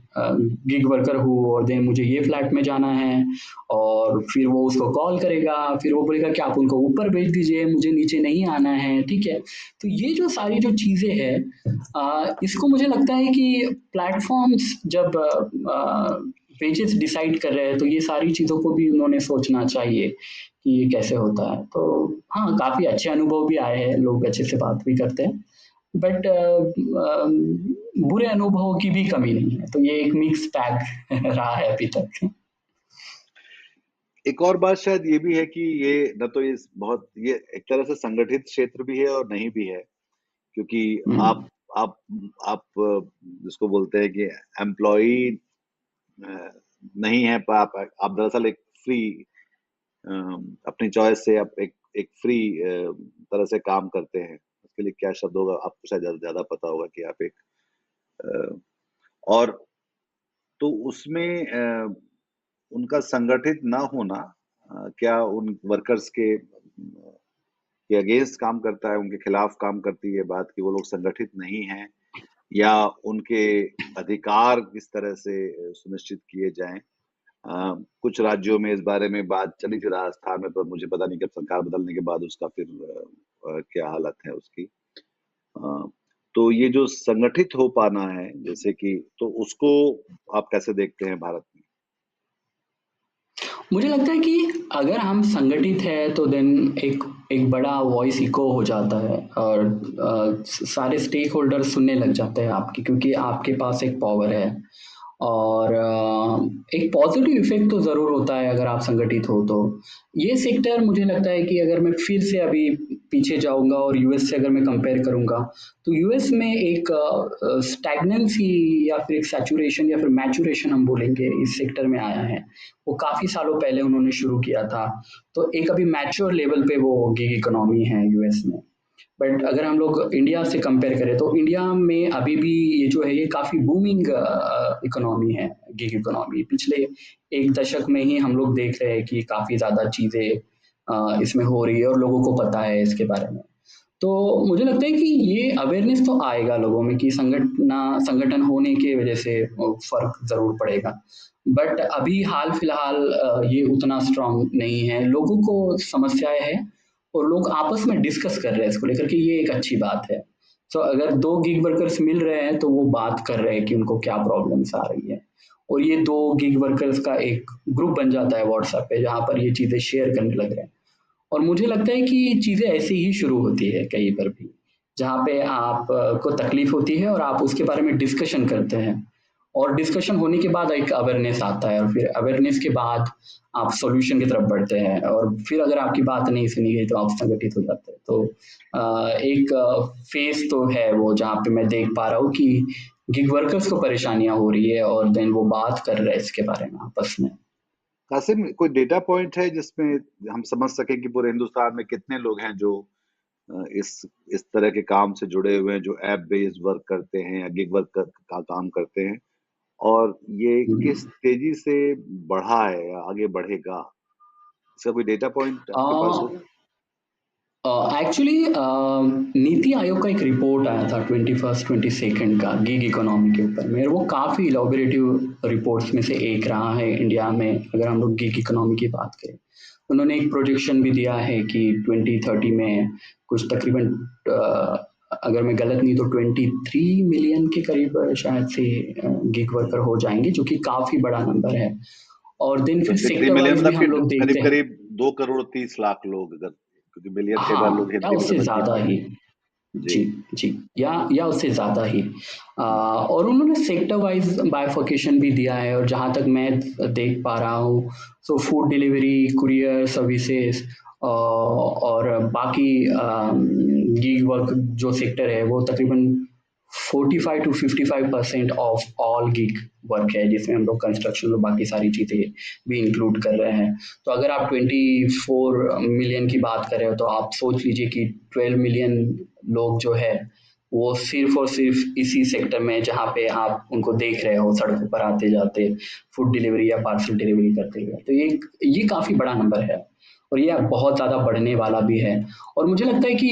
गिग वर्कर हूँ और देन मुझे ये फ्लैट में जाना है, और फिर वो उसको कॉल करेगा, फिर वो बोलेगा कि आप उनको ऊपर भेज दीजिए, मुझे नीचे नहीं आना है, ठीक है? तो ये जो सारी जो चीज़ें हैं इसको मुझे लगता है कि प्लेटफ़ॉर्म्स जब पेजेज़ डिसाइड कर रहे हैं, तो ये सारी चीज़ों को भी उन्होंने सोचना चाहिए कि ये कैसे होता है। तो हाँ, काफ़ी अच्छे अनुभव भी आए हैं, लोग अच्छे से बात भी करते हैं। बट बुरे अनुभवों की भी कमी नहीं है, तो ये एक मिक्स बैग रहा है अभी तक। एक और बात शायद ये भी है कि ये न तो ये बहुत ये एक तरह से संगठित क्षेत्र भी है और नहीं भी है। क्योंकि आप हुँ। आप आप जिसको बोलते हैं कि एम्प्लॉई नहीं है, पर आप दरअसल एक फ्री, अपनी चॉइस से आप एक फ्री तरह से काम करते हैं। उसके लिए क्या शब्द होगा आपको शायद ज्यादा पता होगा कि आप एक अ, और तो उसमें उनका संगठित ना होना क्या उन वर्कर्स के अगेंस्ट काम करता है, उनके खिलाफ काम करती है बात कि वो लोग संगठित नहीं हैं, या उनके अधिकार किस तरह से सुनिश्चित किए जाएं। कुछ राज्यों में इस बारे में बात चली थी, राजस्थान में, पर मुझे पता नहीं कि अब सरकार बदलने के बाद उसका फिर क्या हालत है उसकी। अ, तो ये जो संगठित हो पाना है, जैसे कि, तो उसको आप कैसे देखते हैं भारत में? मुझे लगता है कि अगर हम संगठित हैं तो देन एक एक बड़ा वॉइस इको हो जाता है और सारे स्टेक होल्डर सुनने लग जाते हैं आपकी, क्योंकि आपके पास एक पावर है। और एक पॉजिटिव इफेक्ट तो ज़रूर होता है अगर आप संगठित हो तो। ये सेक्टर मुझे लगता है कि अगर मैं फिर से अभी पीछे जाऊँगा और यूएस से अगर मैं कंपेयर करूँगा, तो यूएस में एक स्टैग्नेंसी या फिर एक सैचुरेशन या फिर मैचुरेशन हम बोलेंगे इस सेक्टर में आया है। वो काफ़ी सालों पहले उन्होंने शुरू किया था। तो एक अभी मैच्योर लेवल पे वो गिग इकोनॉमी है यूएस में। बट अगर हम लोग इंडिया से कंपेयर करें तो इंडिया में अभी भी ये जो है ये काफ़ी बूमिंग इकोनॉमी है, गिग इकोनॉमी। पिछले 1 दशक में ही हम लोग देख रहे हैं कि काफ़ी ज़्यादा चीज़ें इसमें हो रही है और लोगों को पता है इसके बारे में। तो मुझे लगता है कि ये अवेयरनेस तो आएगा लोगों में कि संगठन होने की वजह से फ़र्क ज़रूर पड़ेगा। बट अभी हाल-फिलहाल ये उतना स्ट्रॉन्ग नहीं है। लोगों को समस्याएँ हैं और लोग आपस में डिस्कस कर रहे हैं इसको लेकर के, ये एक अच्छी बात है। तो अगर 2 गिग वर्कर्स मिल रहे हैं तो वो बात कर रहे हैं कि उनको क्या प्रॉब्लम्स आ रही है। और ये 2 गिग वर्कर्स का एक ग्रुप बन जाता है व्हाट्सएप पे जहाँ पर ये चीज़ें शेयर करने लग रहे हैं। और मुझे लगता है कि चीज़ें ऐसे ही शुरू होती है कहीं पर भी, जहाँ पे आप को तकलीफ होती है और आप उसके बारे में डिस्कशन करते हैं। और डिस्कशन होने के बाद एक अवेयरनेस आता है और फिर अवेयरनेस के बाद आप सॉल्यूशन की तरफ बढ़ते हैं और फिर अगर आपकी बात नहीं सुनी गई तो आप संगठित हो जाते हैं। तो एक फेज़ तो है वो जहाँ पे मैं देख पा रहा हूँ कि गिग वर्कर्स को परेशानियाँ हो रही है और देन वो बात कर रहे हैं इसके बारे में आपस में। कासिम, कोई डेटा पॉइंट है जिसमें हम समझ सके कि पूरे हिंदुस्तान में कितने लोग हैं जो इस तरह के काम से जुड़े हुए हैं, जो ऐप बेस्ड वर्क करते हैं या गिग वर्क का काम करते हैं, और ये किस हुँ। तेजी से बढ़ा है या आगे बढ़ेगा? इसका कोई डेटा पॉइंट अ आपके पास हो? एक्चुअली नीति आयोग का एक रिपोर्ट आया था 21st 22nd का गिग इकोनॉमी के ऊपर में। वो काफ़ी इलॉबरेटिव रिपोर्ट्स में से एक रहा है इंडिया में अगर हम लोग गिग इकोनॉमी की बात करें। उन्होंने एक प्रोजेक्शन भी दिया है कि 2030 में कुछ तकरीबन अगर मैं गलत नहीं तो 23 मिलियन के करीब शायद से गिग वर्कर हो जाएँगे, जो कि काफ़ी बड़ा नंबर है। और देन फिर 23 सेक्टर मिलियन वाइज़ भी मतलब कि हम लोग देखते करीब हैं। करीब 2 करोड़ 30 लाख लोग, अगर, क्योंकि मिलियन कई बार लोग हाँ, या हिंदी में उससे समझ नहीं ज़्यादा पाते। ही। जी। जी, जी। या उससे ज़्यादा ही। और उन्होंने सेक्टर वाइज़ बाइफरकेशन भी दिया है और जहाँ तक मैं देख पा रहा हूँ, so food delivery, courier services और बाकी गिग वर्क जो सेक्टर है, वो तकरीबन 45 to 55% of all gig work है, जिसमें हम लोग कंस्ट्रक्शन और बाकी सारी चीज़ें भी इंक्लूड कर रहे हैं। तो अगर आप 24 मिलियन की बात कर रहे हो, तो आप सोच लीजिए कि 12 मिलियन लोग जो है, वो सिर्फ़ और सिर्फ़ इसी सेक्टर में जहाँ पे आप उनको देख रहे हो सड़कों पर आते-जाते, फूड डिलीवरी या पार्सल डिलीवरी करते हुए। तो ये काफ़ी बड़ा नंबर है और ये बहुत ज़्यादा बढ़ने वाला भी है। और मुझे लगता है कि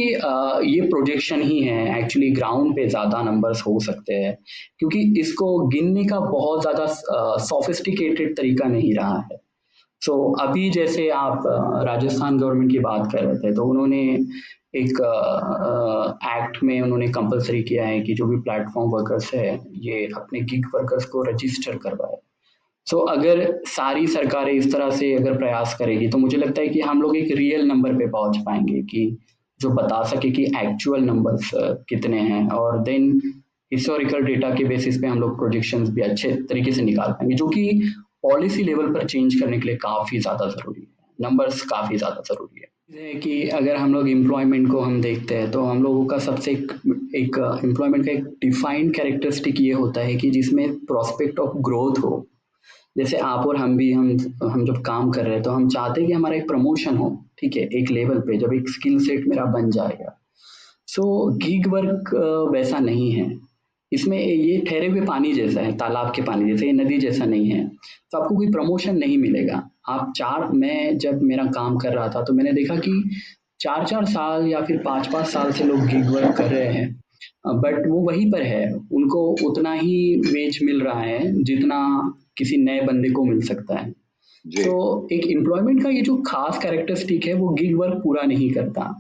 ये प्रोजेक्शन ही है, एक्चुअली ग्राउंड पे ज़्यादा नंबर्स हो सकते हैं, क्योंकि इसको गिनने का बहुत ज़्यादा सोफिस्टिकेटेड तरीका नहीं रहा है। सो अभी जैसे आप राजस्थान गवर्नमेंट की बात कर रहे थे, तो उन्होंने एक एक्ट में उन्होंने कंपल्सरी किया है कि जो भी प्लेटफ़ॉर्म वर्कर्स है, ये अपने गिग वर्कर्स को रजिस्टर करवाएँ। सो अगर सारी सरकारें इस तरह से अगर प्रयास करेगी, तो मुझे लगता है कि हम लोग एक रियल नंबर पे पहुँच पाएँगे कि जो बता सके कि एक्चुअल नंबर्स कितने हैं और देन हिस्टोरिकल डेटा के बेसिस पे हम लोग प्रोजेक्शंस भी अच्छे तरीके से निकाल पाएँगे, जो कि पॉलिसी लेवल पर चेंज करने के लिए काफ़ी ज़्यादा ज़रूरी है। नंबर्स काफ़ी ज़्यादा ज़रूरी है। है कि अगर हम लोग एम्प्लॉयमेंट को हम देखते हैं तो हम लोगों का सबसे एक एम्प्लॉयमेंट का एक डिफाइंड कैरेक्टरिस्टिक ये होता है कि जिसमें प्रोस्पेक्ट ऑफ ग्रोथ हो। जैसे आप और हम भी हम जब काम कर रहे हैं तो हम चाहते हैं कि हमारा एक प्रमोशन हो, ठीक है, एक लेवल पे जब एक स्किल सेट मेरा बन जाएगा। सो गीग वर्क वैसा नहीं है। इसमें ये ठहरे हुए पानी जैसा है, तालाब के पानी जैसे, ये नदी जैसा नहीं है। तो आपको कोई प्रमोशन नहीं मिलेगा। आप 4 मैं जब मेरा काम कर रहा था तो मैंने देखा कि 4-4 साल या फिर 5-5 साल से लोग गिग वर्क कर रहे हैं। बट वो वहीं पर है, उनको उतना ही वेज मिल रहा है जितना किसी नए बंदे को मिल सकता है। जी। सो एक एम्प्लॉयमेंट का ये जो खास कैरेक्टरिस्टिक है वो गिग वर्क पूरा नहीं करता।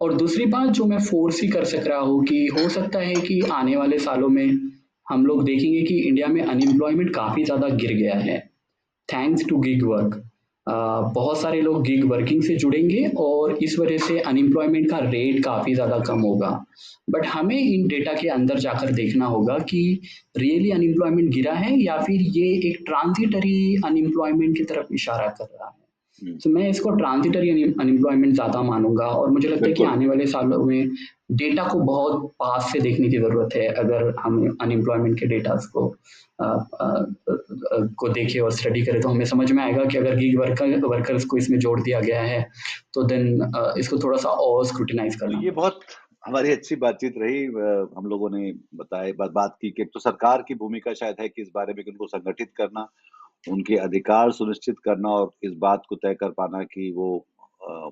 और दूसरी बात जो मैं फोर्स ही कर सक रहा हूँ कि हो सकता है कि आने वाले सालों में हम लोग देखेंगे कि इंडिया में अनएम्प्लॉयमेंट काफ़ी ज़्यादा गिर गया है, थैंक्स टू गिग वर्क। बहुत सारे लोग गिग वर्किंग से जुड़ेंगे और इस वजह से अनएम्प्लॉयमेंट का रेट काफ़ी ज़्यादा कम होगा। बट हमें इन डेटा के अंदर जाकर देखना होगा कि रियली अनएम्प्लॉयमेंट गिरा है या फिर ये एक ट्रांजिटरी अनएम्प्लॉयमेंट की तरफ इशारा कर रहा है। हुँ, तो मैं इसको ट्रांजिटरी अनएम्प्लॉयमेंट ज़्यादा मानूंगा और मुझे लगता है कि बिल्कुल। आने वाले सालों में डेटा को बहुत पास से देखने की ज़रूरत है अगर हम अनएम्प्लॉयमेंट के डेटास को देखें और स्टडी करें तो हमें समझ में आएगा कि अगर गीग वर्कर्स को इसमें जोड़ दिया गया है तो देन इसको थोड़ा सा और स्क्रूटिनाइज तो करना ये पड़ेगा। बहुत हमारी अच्छी बातचीत रही। हम लोगों ने बात की कि एक तो सरकार की भूमिका शायद है कि इस बारे में कि उनको संगठित करना, उनके अधिकार सुनिश्चित करना और इस बात को तय कर पाना कि वो अ,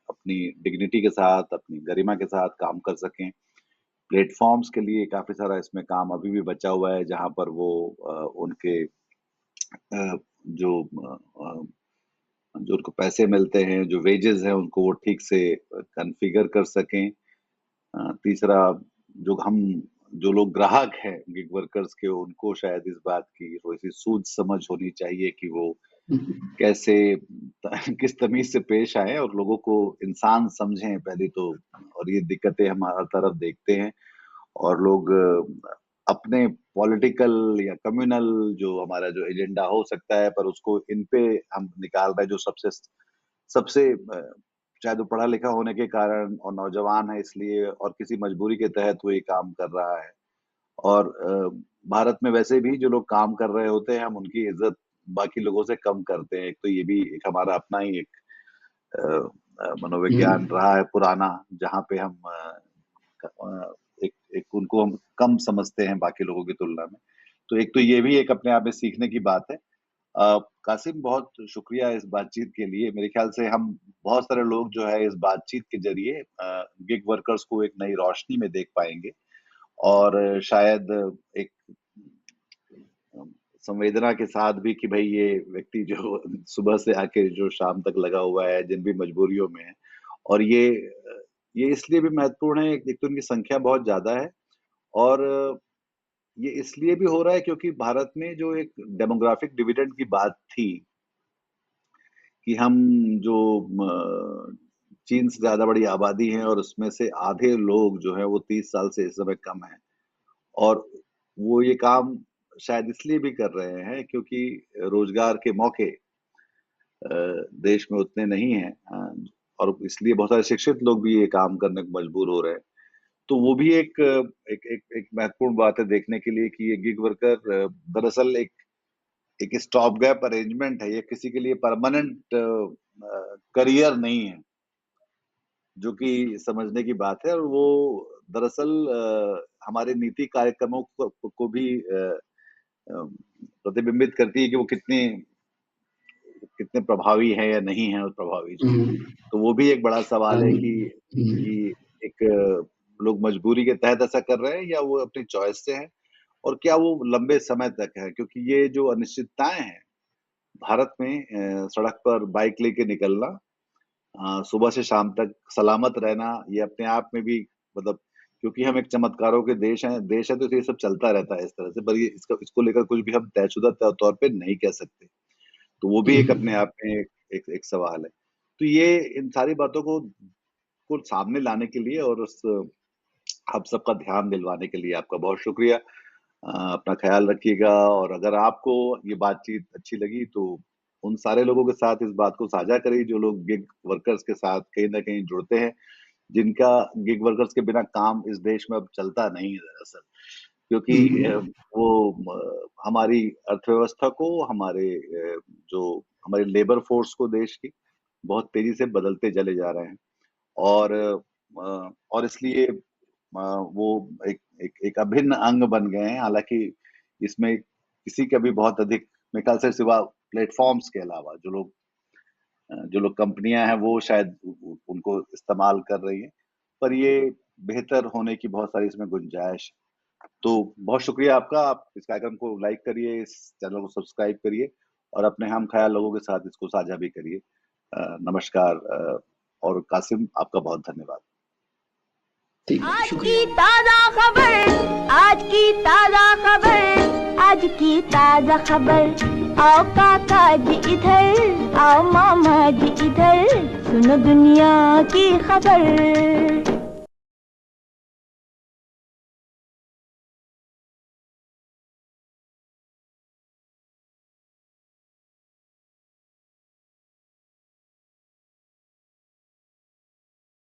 अपनी डिग्निटी के साथ, अपनी गरिमा के साथ काम कर सकें। प्लेटफ़ॉर्म्स के लिए काफ़ी सारा इसमें काम अभी भी बचा हुआ है, जहाँ पर वो उनके जो जो उनको पैसे मिलते हैं, जो वेजेज़ हैं, उनको वो ठीक से कॉन्फ़िगर कर सकें। तीसरा जो लोग ग्राहक हैं गिग वर्कर्स के, उनको शायद इस बात की थोड़ी-सी सूझ-समझ होनी चाहिए कि वो कैसे किस तमीज़ से पेश आएँ और लोगों को इंसान समझें पहले तो। और ये दिक्कतें हम हर तरफ देखते हैं और लोग अपने पॉलिटिकल या कम्युनल जो हमारा जो एजेंडा हो सकता है, पर उसको इन पे हम निकाल रहे हैं, जो सबसे शायद वो पढ़ा-लिखा होने के कारण और नौजवान है इसलिए और किसी मजबूरी के तहत वो ये काम कर रहा है। और भारत में वैसे भी जो लोग काम कर रहे होते हैं, हम उनकी इज़्ज़त बाकी लोगों से कम करते हैं। एक तो ये भी एक हमारा अपना ही एक अ मनोविज्ञान रहा है पुराना, जहाँ पे हम एक एक उनको हम कम समझते हैं बाकी लोगों की तुलना में। तो एक तो ये भी एक अपने आप में सीखने की बात है। कासिम, बहुत शुक्रिया इस बातचीत के लिए। मेरे ख्याल से हम बहुत सारे लोग जो है इस बातचीत के ज़रिए गिग वर्कर्स को एक नई रोशनी में देख पाएँगे और शायद एक संवेदना के साथ भी कि भई ये व्यक्ति जो सुबह से आके जो शाम तक लगा हुआ है, जिन भी मजबूरियों में है और ये इसलिए भी महत्वपूर्ण है, एक तो इनकी संख्या बहुत ज़्यादा है और ये इसलिए भी हो रहा है क्योंकि भारत में जो एक डेमोग्राफिक डिविडेंड की बात थी कि हम जो चीन से ज़्यादा बड़ी आबादी है और उसमें से आधे लोग जो हैं वो 30 साल से इस समय कम हैं और वो ये काम शायद इसलिए भी कर रहे हैं क्योंकि रोज़गार के मौके देश में उतने नहीं हैं, और इसलिए बहुत सारे शिक्षित लोग भी ये काम करने को मजबूर हो रहे हैं। तो वो भी एक महत्वपूर्ण बात है देखने के लिए कि ये गिग वर्कर दरअसल एक स्टॉप गैप अरेंजमेंट है, ये किसी के लिए परमानेंट करियर नहीं है, जो कि समझने की बात है और वो दरअसल हमारे नीति कार्यक्रमों को भी प्रतिबिंबित करती है कि वो कितने कितने प्रभावी हैं या नहीं हैं प्रभावी जो। तो वो भी एक बड़ा सवाल है कि एक लोग मजबूरी के तहत ऐसा कर रहे हैं या वो अपनी चॉइस से हैं और क्या वो लंबे समय तक है? क्योंकि ये जो अनिश्चितताएँ हैं, भारत में सड़क पर बाइक लेके निकलना, सुबह से शाम तक सलामत रहना, ये अपने आप में भी मतलब क्योंकि हम एक चमत्कारों के देश है तो ये सब चलता रहता है इस तरह से, पर ये इसको लेकर कुछ भी हम तयशुदा तौर पे नहीं कह सकते। तो वो भी एक अपने आप में एक सवाल है। तो ये इन सारी बातों को सामने लाने के लिए और उस आप सबका ध्यान दिलवाने के लिए आपका बहुत शुक्रिया। अपना ख़्याल रखिएगा और अगर आपको ये बातचीत अच्छी लगी तो उन सारे लोगों के साथ इस बात को साझा करिए जो लोग गिग वर्कर्स के साथ कहीं न कहीं जुड़ते हैं, जिनका गिग वर्कर्स के बिना काम इस देश में अब चलता नहीं है दरअसल। क्योंकि हुँ, हुँ। वो हमारी अर्थव्यवस्था को, जो हमारे लेबर फ़ोर्स को देश की, बहुत तेज़ी से बदलते चले जा रहे हैं। और और इसलिए वो एक एक एक अभिन्न अंग बन गए हैं। हालाँकि इसमें किसी का भी बहुत अधिक, मेरे ख़्याल से सिवा प्लेटफ़ॉर्म्स के अलावा जो लोग कंपनियाँ हैं वो शायद उ उनको इस्तेमाल कर रही हैं। पर ये बेहतर होने की बहुत सारी इसमें गुंजाइश है। तो बहुत शुक्रिया आपका। आप इस कार्यक्रम को लाइक करिए, इस चैनल को सब्सक्राइब करिए और अपने हम-ख़याल लोगों के साथ इसको साझा भी करिए। नमस्कार। और कासिम, आपका बहुत धन्यवाद। ठीक है, आज की शुक्रिया। ताजा खबर, आज की ताजा खबर, आज की ताजा खबर। आओ काका जी इधर, आओ मामा जी इधर, सुनो दुनिया की खबर।